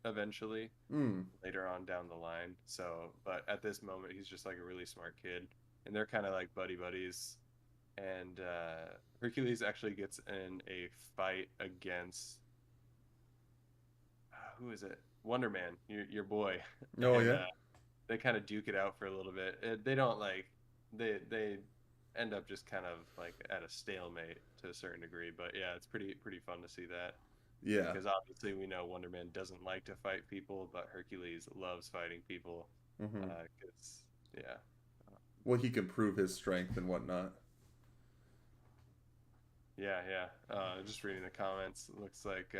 eventually Mm. later on down the line. So, but at this moment, he's just like a really smart kid, and they're kind of like buddy buddies. And Hercules actually gets in a fight against who is it? Wonder Man, your boy, Oh and yeah, they kind of duke it out for a little bit. They don't like they end up just kind of like at a stalemate to a certain degree. But yeah, it's pretty fun to see that yeah. because obviously we know Wonder Man doesn't like to fight people, but Hercules loves fighting people. Hmm. 'Cause, yeah, Well, he can prove his strength and whatnot. yeah. Just reading the comments, looks like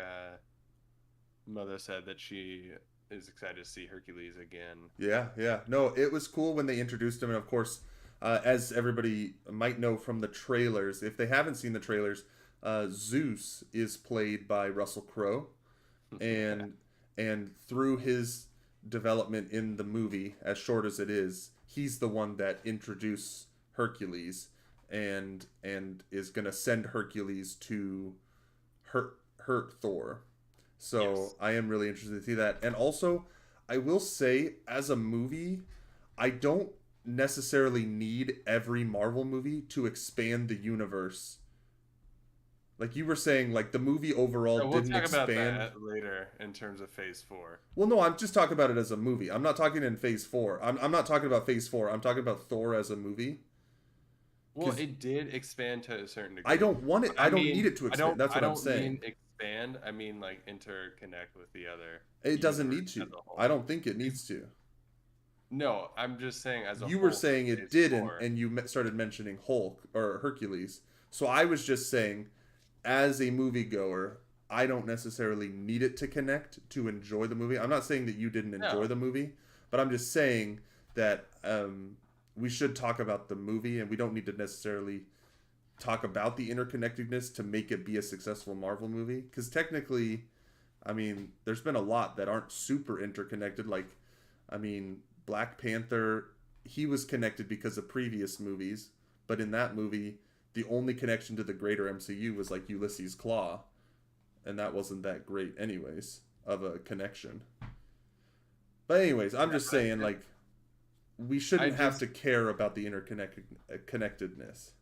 Mother said that she is excited to see Hercules again. Yeah, yeah. No, it was cool when they introduced him, and of course, as everybody might know from the trailers, if they haven't seen the trailers, Zeus is played by Russell Crowe, Yeah, and through his development in the movie, as short as it is, he's the one that introduced Hercules, and is gonna send Hercules to hurt Thor. So yes. I am really interested to see that. And also, I will say, as a movie, I don't necessarily need every Marvel movie to expand the universe. Like you were saying, like the movie overall So we'll didn't talk about expand. that later in terms of Phase 4. Well, no, I'm just talking about it as a movie. I'm not talking in Phase 4. I'm not talking about Phase 4. I'm talking about Thor as a movie. Well, Because it did expand to a certain I degree. don't want it. But I don't need it to I expand. That's I what I'm don't saying. mean expand. I mean like interconnect with the other It doesn't universe need as to. a I whole. don't think it needs to. No, I'm just saying as a You were whole for saying it Phase didn't, 4. and you started mentioning Hulk or Hercules. So I was just saying, as a moviegoer, I don't necessarily need it to connect to enjoy the movie. I'm not saying that you didn't enjoy No, the movie, but I'm just saying that we should talk about the movie, and we don't need to necessarily talk about the interconnectedness to make it be a successful Marvel movie. Because technically, I mean, there's been a lot that aren't super interconnected. Like, I mean, Black Panther, he was connected because of previous movies, but in that movie, the only connection to the greater MCU was like Ulysses Claw, and that wasn't that great, anyways, of a connection. But anyways, I'm yeah, just but saying, like, we I shouldn't have just to care about the interconnected connectedness.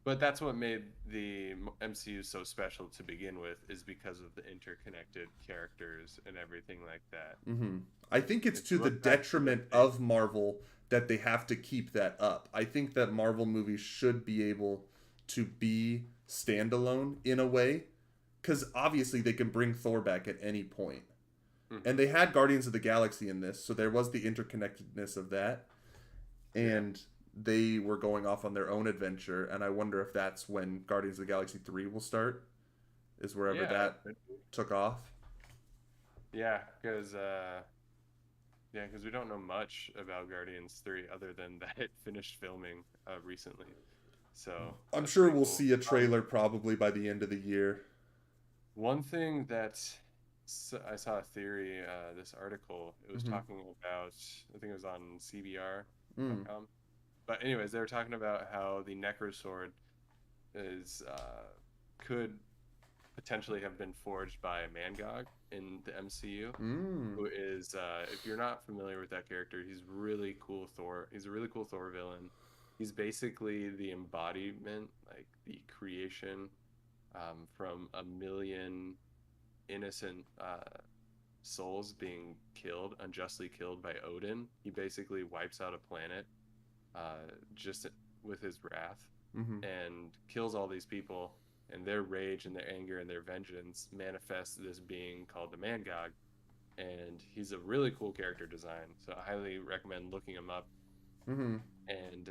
but that's what made the MCU so special to begin with is because of the interconnected characters and everything like that. Hmm. I think it's If to you the look back to the detriment of Marvel that they have to keep that up. I think that Marvel movies should be able to be standalone in a way, because obviously they can bring Thor back at any point. And hmm they had Guardians of the Galaxy in this, so there was the interconnectedness of that. yeah, And they were going off on their own adventure, and I wonder if that's when Guardians of the Galaxy 3 will start, is wherever yeah, that took off. Yeah, because we don't know much about Guardians 3 other than that it finished filming recently. So I'm that's sure pretty we'll cool. see a trailer probably by the end of the year. One thing that I saw a theory, this article, it was Mm-hmm. talking about, I think it was on Mm. CBR.com. But anyways, they were talking about how the Necrosword is could potentially have been forged by Mangog in the MCU, Mm. who is, if you're not familiar with that character, he's really cool Thor. He's a really cool Thor villain. He's basically the embodiment, like the creation from a million innocent souls being killed, unjustly killed by Odin. He basically wipes out a planet just with his wrath Mm-hmm. and kills all these people. And their rage and their anger and their vengeance manifests this being called the Mangog. And he's a really cool character design. So I highly recommend looking him up. Mm-hmm. And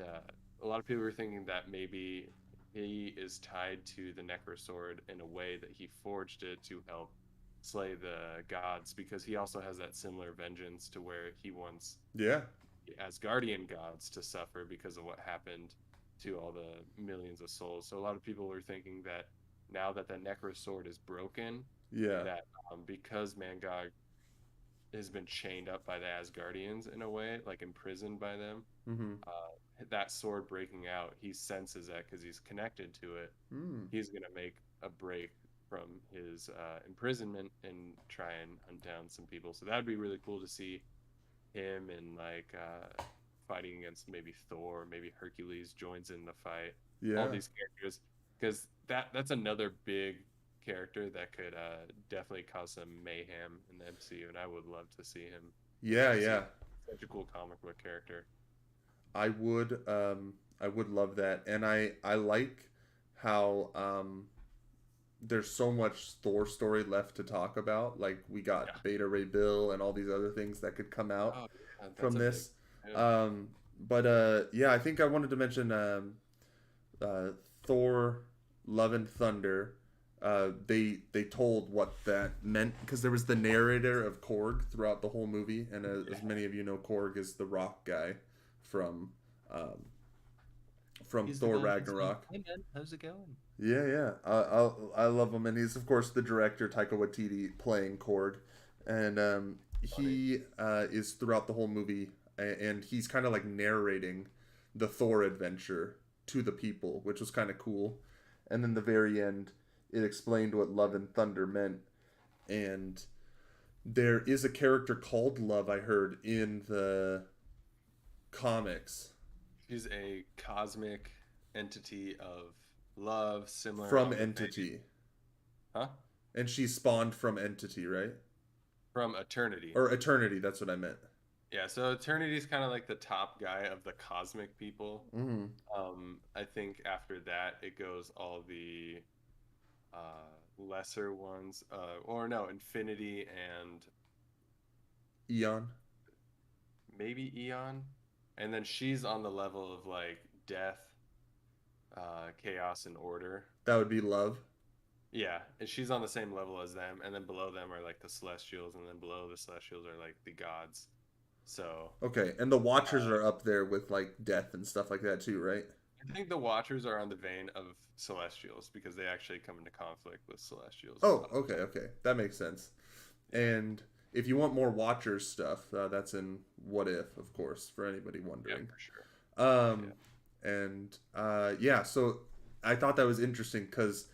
a lot of people are thinking that maybe he is tied to the Necrosword in a way that he forged it to help slay the gods because he also has that similar vengeance to where he wants Yeah. Asgardian gods to suffer because of what happened to all the millions of souls. So a lot of people were thinking that now that the Necrosword is broken, Yeah. that because Mangog has been chained up by the Asgardians in a way, like imprisoned by them, Mm-hmm. that sword breaking out, he senses that because he's connected to it. Mm. He's gonna make a break from his imprisonment and try and hunt down some people. So that would be really cool to see him and like fighting against maybe Thor, maybe Hercules joins in the fight. All Yeah. these characters, because that's another big character that could definitely cause some mayhem in the MCU, and I would love to see him Yeah. succeed. Yeah. Such a cool comic book character. I would love that. And I like how there's so much Thor story left to talk about. Like we Yeah. got Beta Ray Bill and all these other things that could come out Oh yeah, that's from a big. this. Yeah. But yeah, I think I wanted to mention uh, Thor Love and Thunder. They told what that meant because there was the narrator of Korg throughout the whole movie, and Yeah. as many of you know, Korg is the rock guy from um, from He's the Thor guy that's like, Ragnarok. "Hey man, how's it going?" Yeah, yeah, I love him, and he's of course the director Taika Waititi playing Korg, and Funny. he is throughout the whole movie, and he's kind of like narrating the Thor adventure to the people, which was kind of cool. And then the very end, it explained what Love and Thunder meant, and there is a character called Love I heard in the comics She's a cosmic entity of love, similar from on the face. Entity, Huh? and she spawned from Entity, right? From Eternity. Or Eternity. That's what I meant. Yeah, so Eternity is kind of like the top guy of the cosmic people. Mm-hmm. I think after that it goes all the lesser ones, or no, Infinity and Eon. maybe Eon, and then she's on the level of like death, chaos, and order. That would be Love. Yeah, and she's on the same level as them, and then below them are like the Celestials, and then below the Celestials are like the gods. So Okay, and the Watchers are up there with like death and stuff like that too, right? I think the Watchers are on the vein of Celestials because they actually come into conflict with Celestials a Oh, lot of okay, the time. okay, that makes sense. Yeah, And if you want more Watchers stuff, that's in What If, of course, for anybody yeah, wondering. for sure. Um, Yeah, and yeah, so I thought that was interesting because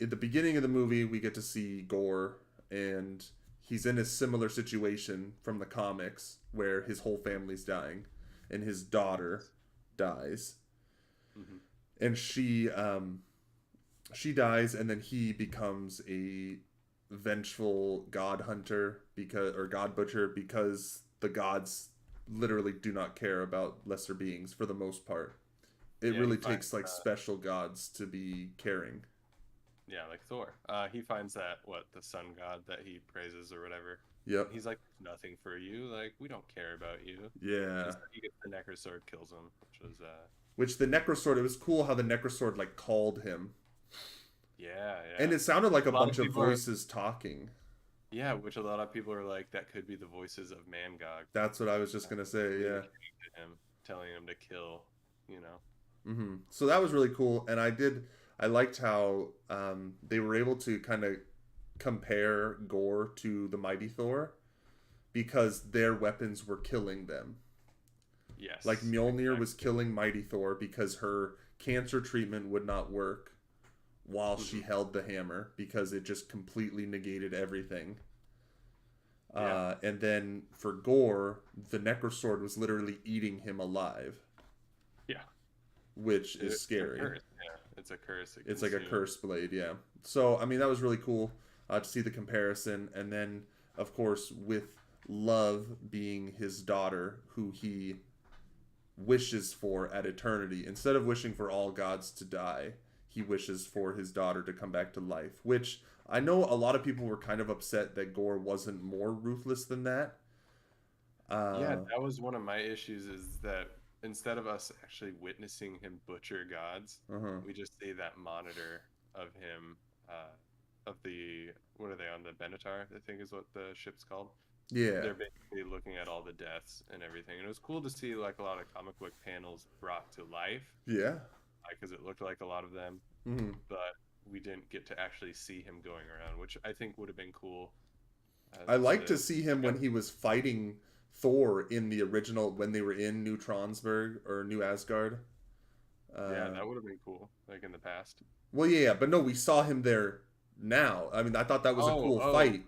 at the beginning of the movie, we get to see Gore, and he's in a similar situation from the comics where his whole family's dying, and his daughter dies, hmm and she dies, and then he becomes a vengeful god hunter because or god butcher because the gods literally do not care about lesser beings for the most part. It yeah. He really finds takes like special gods to be caring. yeah, like Thor. He finds that what the sun god that he praises or whatever. Yep. He's like, nothing for you. Like we don't care about you. And Yeah. so he gets the Necrosword, kills him, which was Which the Necrosword, it was cool how the Necrosword like called him. yeah, And yeah. it sounded like a A lot of bunch of people are voices talking. Yeah, which a lot of people are like, that could be the voices of Mangog That's what I was just gonna say. Yeah. communicating to him, telling him to kill, you know? So that was really cool, and I liked how they were able to kind of compare Gore to the Mighty Thor because their weapons were killing them. Like Yes, Mjolnir was exactly. killing Mighty Thor because her cancer treatment would not work while she Hmm. held the hammer because it just completely negated everything. Yeah, And then for Gore, the Necrosword was literally eating him alive, yeah. which is It's a scary. curse. Yeah, it's a curse. It It's like a consumes. curse blade, yeah. So I mean that was really cool to see the comparison, and then of course with Love being his daughter, who he wishes for at eternity, instead of wishing for all gods to die, he wishes for his daughter to come back to life. Which I know a lot of people were kind of upset that Gore wasn't more ruthless than that. Yeah, Uh, that was one of my issues is that instead of us actually witnessing him butcher gods, uh-huh. we just see that monitor of him, of the, what are they on the Benatar, I think is what the ship's called. Yeah, They're basically looking at all the deaths and everything. And it was cool to see like a lot of comic book panels brought to life yeah. because it looked like a lot of them, hmm but we didn't get to actually see him going around, which I think would have been cool I like to to see him show. when he was fighting Thor in the original when they were in New Tronsburg or New Asgard. Yeah, Uh, that would have been cool, like in the past. well, yeah, but no, we saw him there now. I mean, I thought that was a Oh, cool oh, fight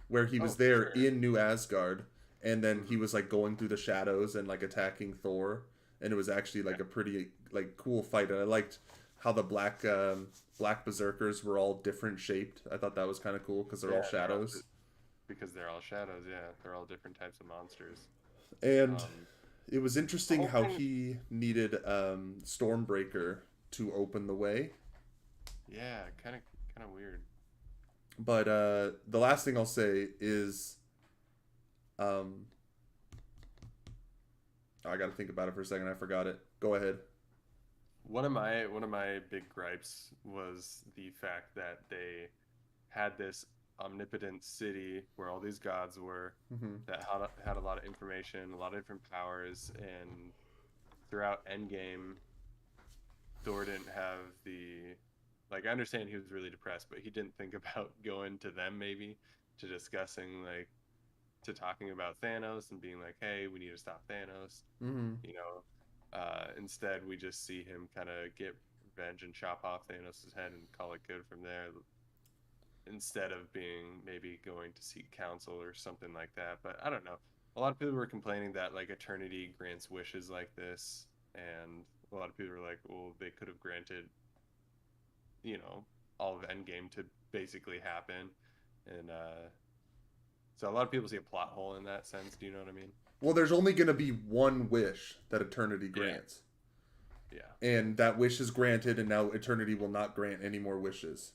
where he oh, was for there sure. in New Asgard, and then he Hmm. was like going through the shadows and like attacking Thor, and it was actually Yeah, like a pretty like cool fight. And I liked how the black berserkers were all different shaped. I thought that was kind of cool because they're all yeah, shadows. because they're all shadows. Yeah, they're all different types of monsters. And Um, it was the interesting whole how thing. he needed Stormbreaker to open the way. Yeah, kind of weird. But the last thing I'll say is um, I got to think about it for a second. I forgot it. Go ahead. One of my big gripes was the fact that they had this omnipotent city where all these gods were hmm that had a lot of information, a lot of different powers, and throughout Endgame, Thor didn't have the, like, I understand he was really depressed, but he didn't think about going to them maybe to discussing like to talking about Thanos and being like, hey, we need to stop Thanos. hmm You know, instead we just see him kind of get revenge and chop off Thanos' head and call it good from there. Instead of being maybe going to seek counsel or something like that. But I don't know. A lot of people were complaining that like Eternity grants wishes like this, and a lot of people were like, well, they could have granted, you know, all of Endgame to basically happen, and so a lot of people see a plot hole in that sense. Do you know what I mean? Well, there's only going to be one wish that Eternity Yeah, grants, yeah. and that wish is granted, and now Eternity will not grant any more wishes.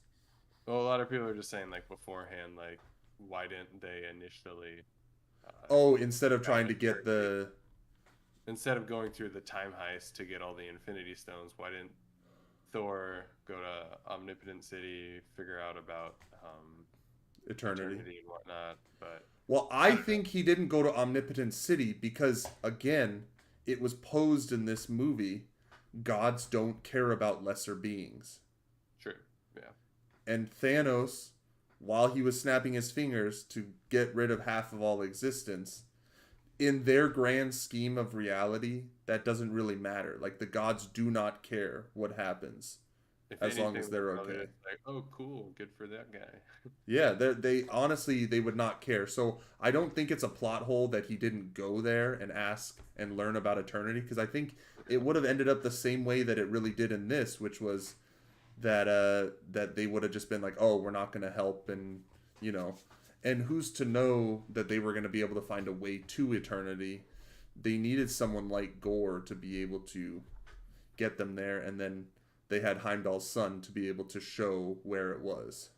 Well, a lot of people are just saying like beforehand, like why didn't they initially Oh, instead of have trying to get Eternity the instead of going through the time heist to get all the Infinity Stones? Why didn't Thor go to Omnipotent City, figure out about Eternity. Eternity and whatnot? But Well, I I don't know. think he didn't go to Omnipotent City because, again, it was posed in this movie gods don't care about lesser beings. True. Yeah. And Thanos, while he was snapping his fingers to get rid of half of all existence, in their grand scheme of reality, that doesn't really matter. Like, the gods do not care what happens If as long anything, as they're they're probably okay. just like, "Oh, cool, good for that guy." Yeah, they honestly they would not care. So I don't think it's a plot hole that he didn't go there and ask and learn about eternity because I think it would have ended up the same way that it really did in this, which was that they would have just been like, "Oh, we're not going to help," and you know, and who's to know that they were going to be able to find a way to eternity? They needed someone like Gore to be able to get them there, and then they had Heimdall's son to be able to show where it was.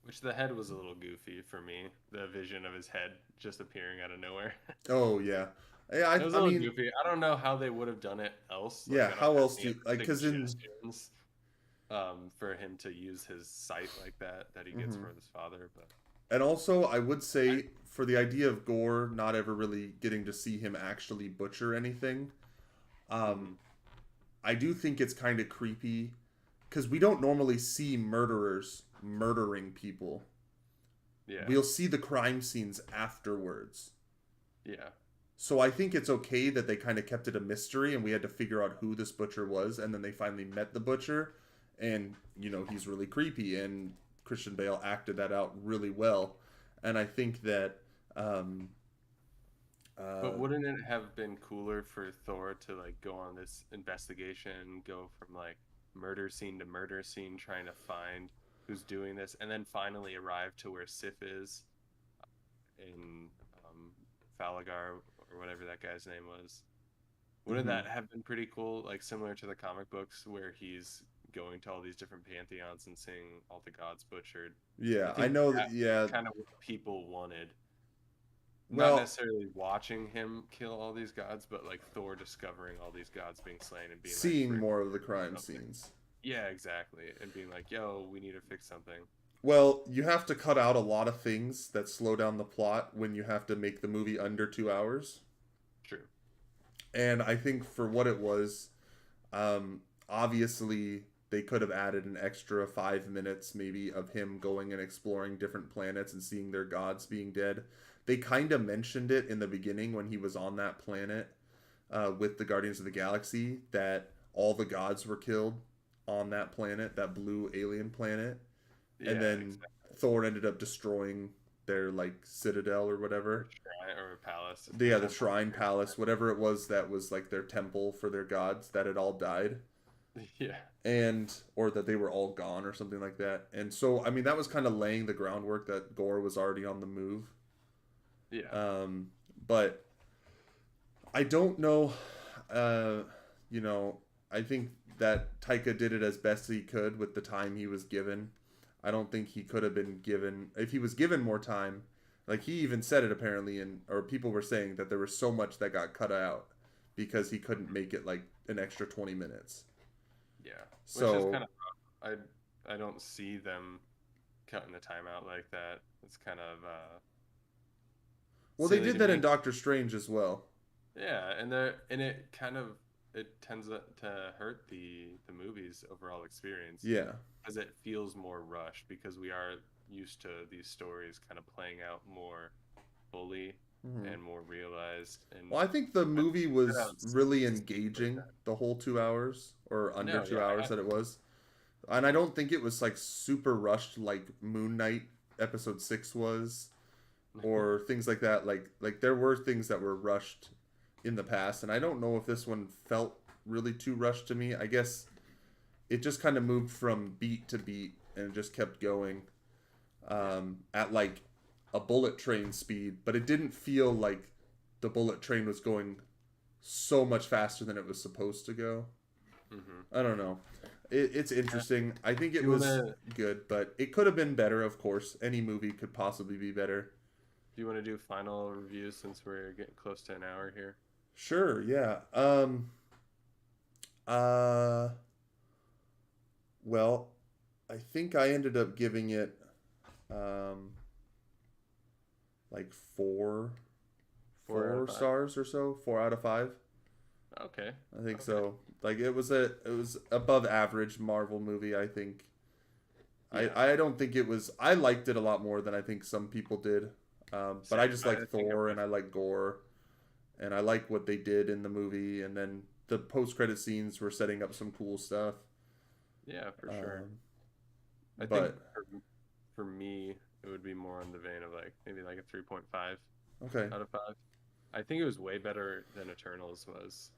Which the head was a little goofy for me. The vision of his head just appearing out of nowhere. Oh yeah, yeah. It was I a little mean, goofy. I don't know how they would have done it else. Like yeah. I don't How have else any do you, other like? Because in suggestions for him to use his sight like that he gets mhm. from his father. But And also, I would say for the idea of Gore not ever really getting to see him actually butcher anything, Hmm. um, I do think it's kind of creepy because we don't normally see murderers murdering people. Yeah. We'll see the crime scenes afterwards. Yeah. So I think it's okay that they kind of kept it a mystery and we had to figure out who this butcher was, and then they finally met the butcher, and he's really creepy, and Christian Bale acted that out really well. And I think that um But uh wouldn't it have been cooler for Thor to like go on this investigation, go from like murder scene to murder scene, trying to find who's doing this, and then finally arrive to where Sif is in Falagar or whatever that guy's name was? Wouldn't mhm. that have been pretty cool? Like similar to the comic books where he's going to all these different pantheons and seeing all the gods butchered. I Yeah, I think know that. that Yeah, kind of what people wanted. Not well, necessarily watching him kill all these gods, but like Thor discovering all these gods being slain and being like, seeing "We're more of the fix crime something." scenes. Yeah, exactly, and being like, "Yo, we need to fix something." Well, you have to cut out a lot of things that slow down the plot when you have to make the movie under 2 hours. True. And I think for what it was, obviously they could have added an extra 5 minutes maybe of him going and exploring different planets and seeing their gods being dead. They kind of mentioned it in the beginning when he was on that planet with the Guardians of the Galaxy that all the gods were killed on that planet, that blue alien planet, and Yeah, then exactly. Thor ended up destroying their like citadel or Or whatever. shrine or palace or Yeah, the temple. shrine palace, whatever it was that was like their temple for their gods, that had all died, Yeah, and or that they were all gone or something like that. And so I mean that was kind of laying the groundwork that Gore was already on the move. yeah, Um, but I don't know. Uh, you know, I think that Taika did it as best he could with the time he was given. I don't think he could have been given if he was given more time. Like he even said it apparently, and or people were saying that there was so much that got cut out because he couldn't make it like an extra 20 minutes. yeah. Which is So, kind of rough. I don't see them cutting the time out like that. It's kind of well, they silly did to that me. in Doctor Strange as well. Yeah, and it kind of it tends to hurt the movie's overall experience Yeah. as it feels more rushed because we are used to these stories kind of playing out more fully hmm and more realized and Well, I think the not movie cut was out really scenes like engaging that. the whole 2 hours or under No, two yeah, hours that it was. And I don't think it was like super rushed like Moon Knight episode 6 was or things like that. Like there were things that were rushed in the past, and I don't know if this one felt really too rushed to me. I guess it just kind of moved from beat to beat and it just kept going yeah. at like a bullet train speed, but it didn't feel like the bullet train was going so much faster than it was supposed to go. Hmm. I don't know. It's Yeah. interesting. I think Do it you want was to good, but it could have been better, of course. Any movie could possibly be better. do final reviews since we're getting close to an hour here? Sure, yeah. Uh well, I think I ended up giving it um like Four out of four five. stars or so, 4 out of 5. Okay. I think Okay. so. Like it was above average Marvel movie, I think. Yeah. I don't think it was. I liked it a lot more than I think some people did. But I Same. just I like think I'm Thor and with I you. like Gore and I like what they did in the movie. And then the post credit scenes were setting up some cool stuff. Yeah, for sure. Um, I think but for me, it would be more in the vein of like maybe like a 3.5 okay, out of 5. I think it was way better than Eternals was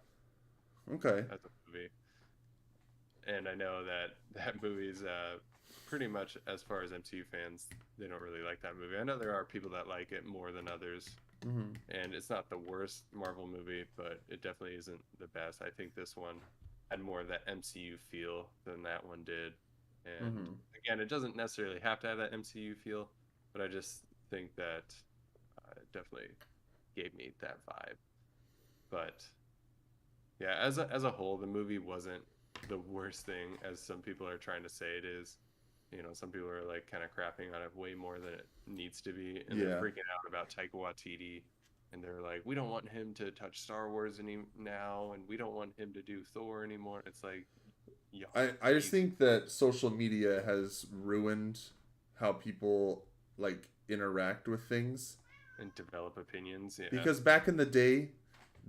okay, as a movie. And I know that that movie's pretty much as far as MCU fans, they don't really like that movie. I know there are people that like it more than others, hmm and it's not the worst Marvel movie, but it definitely isn't the best. I think this one had more of that MCU feel than that one did. And hmm again, it doesn't necessarily have to have that MCU feel, but I just think that it definitely gave me that vibe. But yeah, as a whole, the movie wasn't the worst thing as some people are trying to say it is. Some people are like kind of crapping on it way more than it needs to be, and they're Yeah. freaking out about Taika Waititi, and they're like, we don't want him to touch Star Wars any now, and we don't want him to do Thor anymore. It's like, y'all I just crazy think that social media has ruined how people like interact with things, and develop opinions. Yeah, because back in the day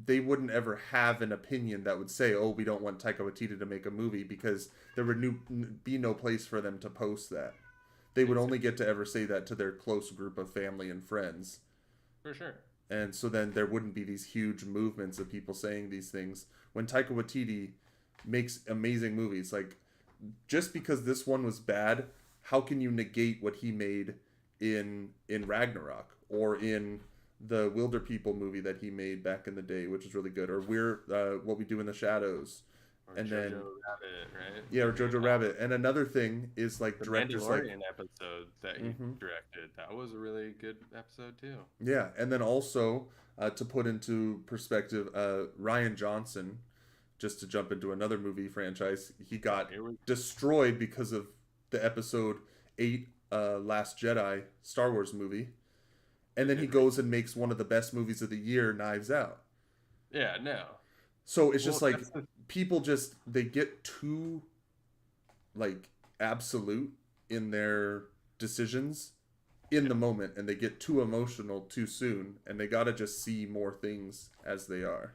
they wouldn't ever have an opinion that would say, "Oh, we don't want Taika Waititi to make a movie," because there would be no place for them to post that. They would only exactly, get to ever say that to their close group of family and friends. for sure. And so then there wouldn't be these huge movements of people saying these things. When Taika Waititi makes amazing movies, like, just because this one was bad, how can you negate what he made in Ragnarok, or in the Wilder People movie that he made back in the day, which is really good, or We're What We Do in the Shadows, Or and Jojo then Rabbit, right? yeah, or Jojo Rabbit. And another thing is like The directors like Mandalorian episode that he hmm directed, that was a really good episode too. yeah, and then also to put into perspective, Ryan Johnson, just to jump into another movie franchise, he Oh, got here we destroyed because of the episode 8 Last Jedi Star Wars movie. And then he goes and makes one of the best movies of the year, Knives Out. Yeah, no. So it's just Well, like that's the people just they get too like absolute in their decisions in the moment, and they get too emotional too soon, and they got to just see more things as they are.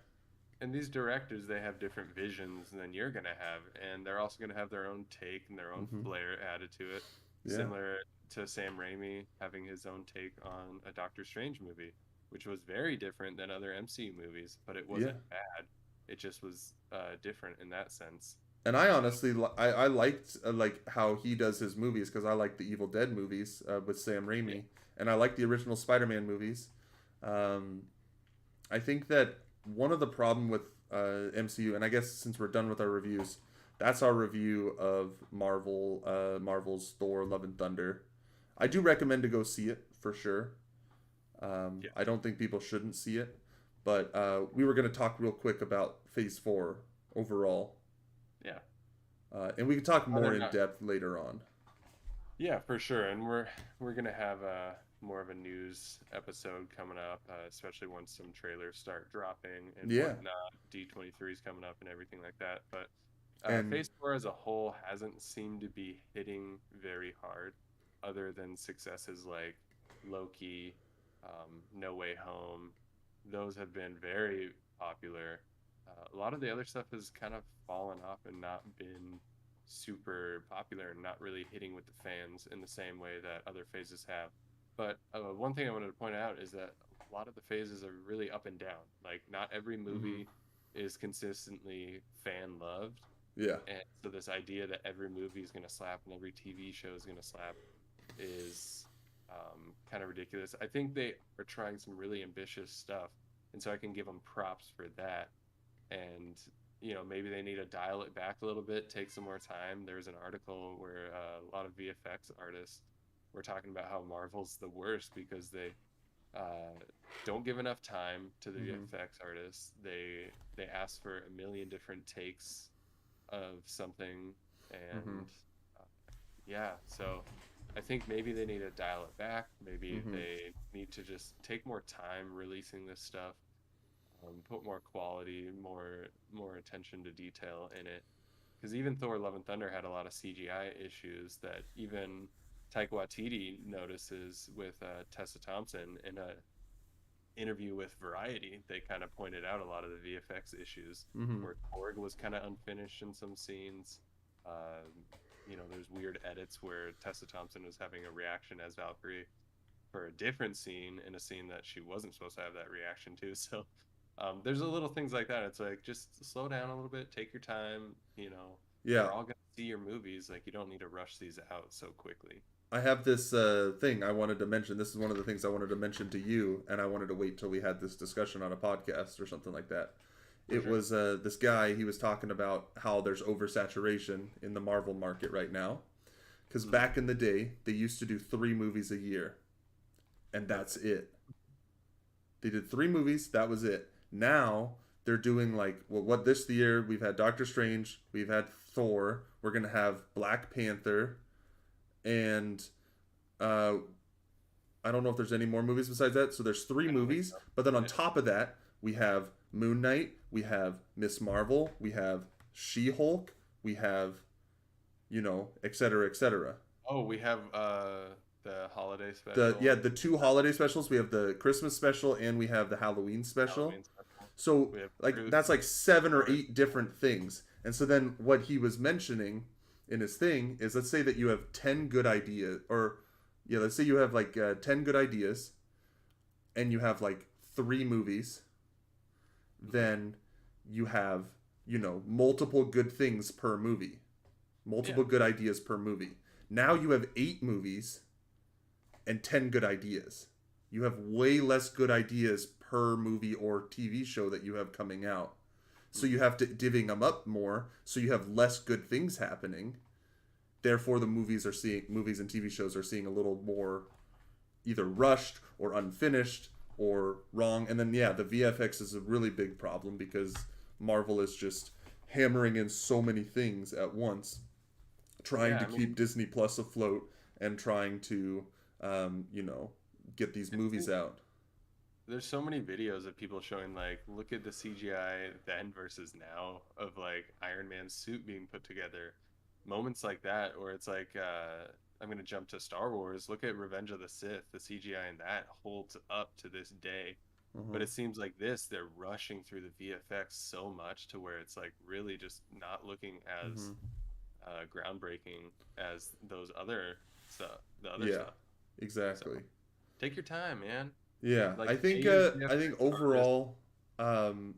and these directors, they have different visions than you're gonna have, and they're also gonna have their own take and their own Hmm. flair added to it, Yeah. similar to Sam Raimi having his own take on a Doctor Strange movie, which was very different than other MCU movies, but it Yeah. wasn't bad. It just was different in that sense. And I So honestly, I liked like how he does his movies, because I like the Evil Dead movies with Sam yeah, Raimi, and I like the original Spider-Man movies. Um, I think that one of the problem with MCU, and I guess since we're done with our reviews, that's our review of Marvel's Thor: Love and Thunder. I do recommend to go see it for sure. yeah, I don't think people shouldn't see it, but we were going to talk real quick about Phase 4 overall, yeah. and we can talk Whether more or in not depth later on. Yeah, for sure. And we're gonna have more of a news episode coming up, especially once some trailers start dropping and Yeah, whatnot. D23 is coming up and everything like that. But and Phase 4 as a whole hasn't seemed to be hitting very hard, other than successes like Loki, No Way Home. Those have been very popular. A lot of the other stuff has kind of fallen off and not been super popular and not really hitting with the fans in the same way that other phases have. But one thing I wanted to point out is that a lot of the phases are really up and down. Like, not every hmm movie is consistently fan loved. yeah, And so, this idea that every movie is going to slap and every TV show is going to slap is kind of ridiculous. I think they are trying some really ambitious stuff. And so, I can give them props for that. And maybe they need to dial it back a little bit, take some more time. There's an article where a lot of VFX artists were talking about how Marvel's the worst because they uh, don't give enough time to the hmm VFX artists. They ask for a million different takes of something, hmm and uh, yeah, so I think maybe they need to dial it back. Maybe hmm they need to just take more time releasing this stuff, put more quality, more attention to detail in it. Because even Thor: Love and Thunder had a lot of CGI issues that even Taika Waititi notices with Tessa Thompson in a interview with Variety. They kind of pointed out a lot of the VFX issues hmm where Korg was kind of unfinished in some scenes. Uh, there's weird edits where Tessa Thompson was having a reaction as Valkyrie for a different scene in a scene that she wasn't supposed to have that reaction to. So there's a little things like that. It's like, just slow down a little bit, take your time. yeah. We're all gonna see your movies. Like, you don't need to rush these out so quickly. I have this thing I wanted to mention. This is one of the things I wanted to mention to you, and I wanted to wait till we had this discussion on a podcast or something like that. For It sure. was this guy. He was talking about how there's oversaturation in the Marvel market right now. Because Mm, back in the day, they used to do 3 movies a year, and that's perfect. it. They did 3 movies. That was it. Now they're doing like, well, what this year we've had Doctor Strange, we've had Thor, we're gonna have Black Panther, and uh, I don't know if there's any more movies besides that. So there's three I don't think movies, so. but then on Yeah. top of that, we have Moon Knight, we have Miss Marvel, we have She-Hulk, we have, et cetera, et cetera. Oh, we have the holiday The special, two holiday specials. We have the Christmas special and we have the Halloween special. Halloween special. So We have like Truth, that's like 7 or 8 Short. different things. And so then what he was mentioning in his thing is, let's say that you have 10 good ideas, or yeah, let's say you have like 10 good ideas and you have like 3 movies, then you have, multiple good things per movie, Yeah. multiple good ideas per movie. Now you have 8 movies and 10 good ideas. You have way less good ideas per movie or TV show that you have coming out. So you have to divvying them up more, so you have less good things happening. Therefore, the movies and TV shows are seeing a little more either rushed or unfinished or wrong. And then the VFX is a really big problem because Marvel is just hammering in so many things at once, trying Yeah, to I mean, keep Disney Plus afloat and trying to, get these it movies seems out. there's so many videos of people showing like, look at the CGI then versus now of like Iron Man's suit being put together. Moments like that where it's like, I'm gonna jump to Star Wars. Look at Revenge of the Sith. The CGI in that holds up to this day. Uh-huh. But it seems like this, they're rushing through the VFX so much to where it's like really just not looking as Hmm. groundbreaking as those other stuff, the other Yeah, stuff. So exactly. take your time, man. Yeah, Like I pay think your I think VFX artist. overall, um,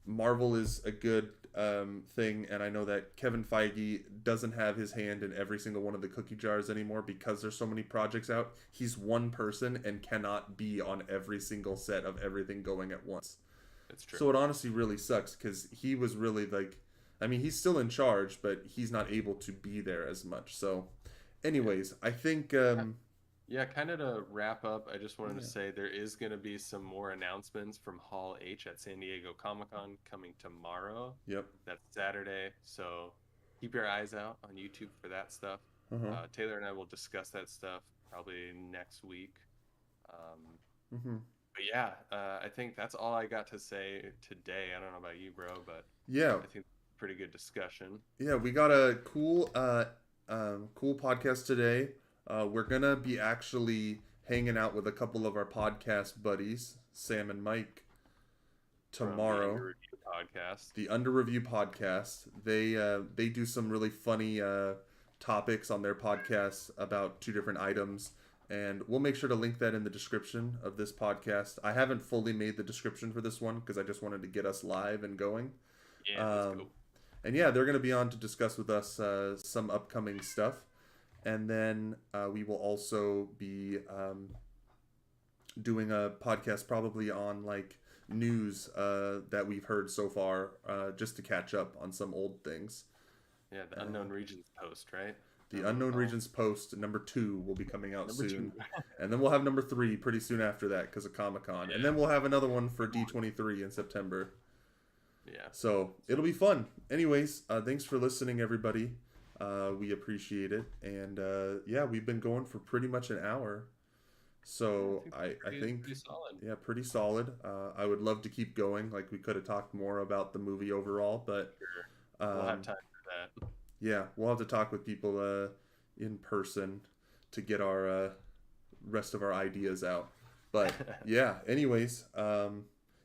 Marvel is a good thing, and I know that Kevin Feige doesn't have his hand in every single one of the cookie jars anymore because there's so many projects out. He's one person and cannot be on every single set of everything going at once. It's true. So it honestly really sucks because he was really like, I mean, he's still in charge, but he's not able to be there as much. So, Yeah. anyways, I think, Yeah, kind of to wrap up, I just wanted to yeah, say there is going to be some more announcements from Hall H at San Diego Comic Con coming tomorrow. yep, That's Saturday. So keep your eyes out on YouTube for that stuff. uh-huh, Taylor and I will discuss that stuff probably next week. Um, mm-hmm. but yeah, I think that's all I got to say today. I don't know about you, bro, but Yeah, I think pretty good discussion. yeah, we got a cool podcast today. We're gonna be actually hanging out with a couple of our podcast buddies, Sam and Mike, From the tomorrow. Under Review podcast. The Under Review podcast. They do some really funny topics on their podcast about 2 different items, and we'll make sure to link that in the description of this podcast. I haven't fully made the description for this one because I just wanted to get us live and going. Yeah, let's Um, go. and yeah, they're going to be on to discuss with us some upcoming stuff. And then we will also be doing a podcast probably on like news that we've heard so far, just to catch up on some old things. Yeah, the Uh, Unknown Regions post, right? Is the that what it's Unknown called? Regions post number 2 will be coming out Number soon. two. And then we'll have number 3 pretty soon after that because of Comic Con. And Yeah, then we'll have another one for D23 in September. yeah. So it'll be fun. Anyways, thanks for listening, everybody. We appreciate it. And yeah, we've been going for pretty much an hour. So I think, Pretty solid. yeah, pretty solid. I would love to keep going. Like we could have talked more about the movie overall, but Sure. We'll have um, time for that. yeah, we'll have to talk with people in person to get our rest of our ideas out. But yeah, anyways,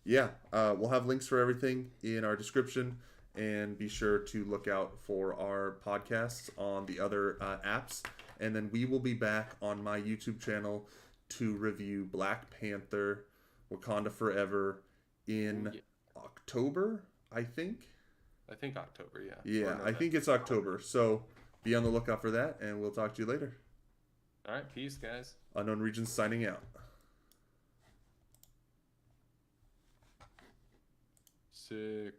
yeah, we'll have links for everything in our description, and be sure to look out for our podcasts on the other apps. And then we will be back on my YouTube channel to review Black Panther Wakanda Forever in Yeah, October, I think. I think October, yeah. Or Yeah, I November. think it's October. So be on the lookout for that, and we'll talk to you later. All right, peace, guys. Unknown Regions signing out. Sick.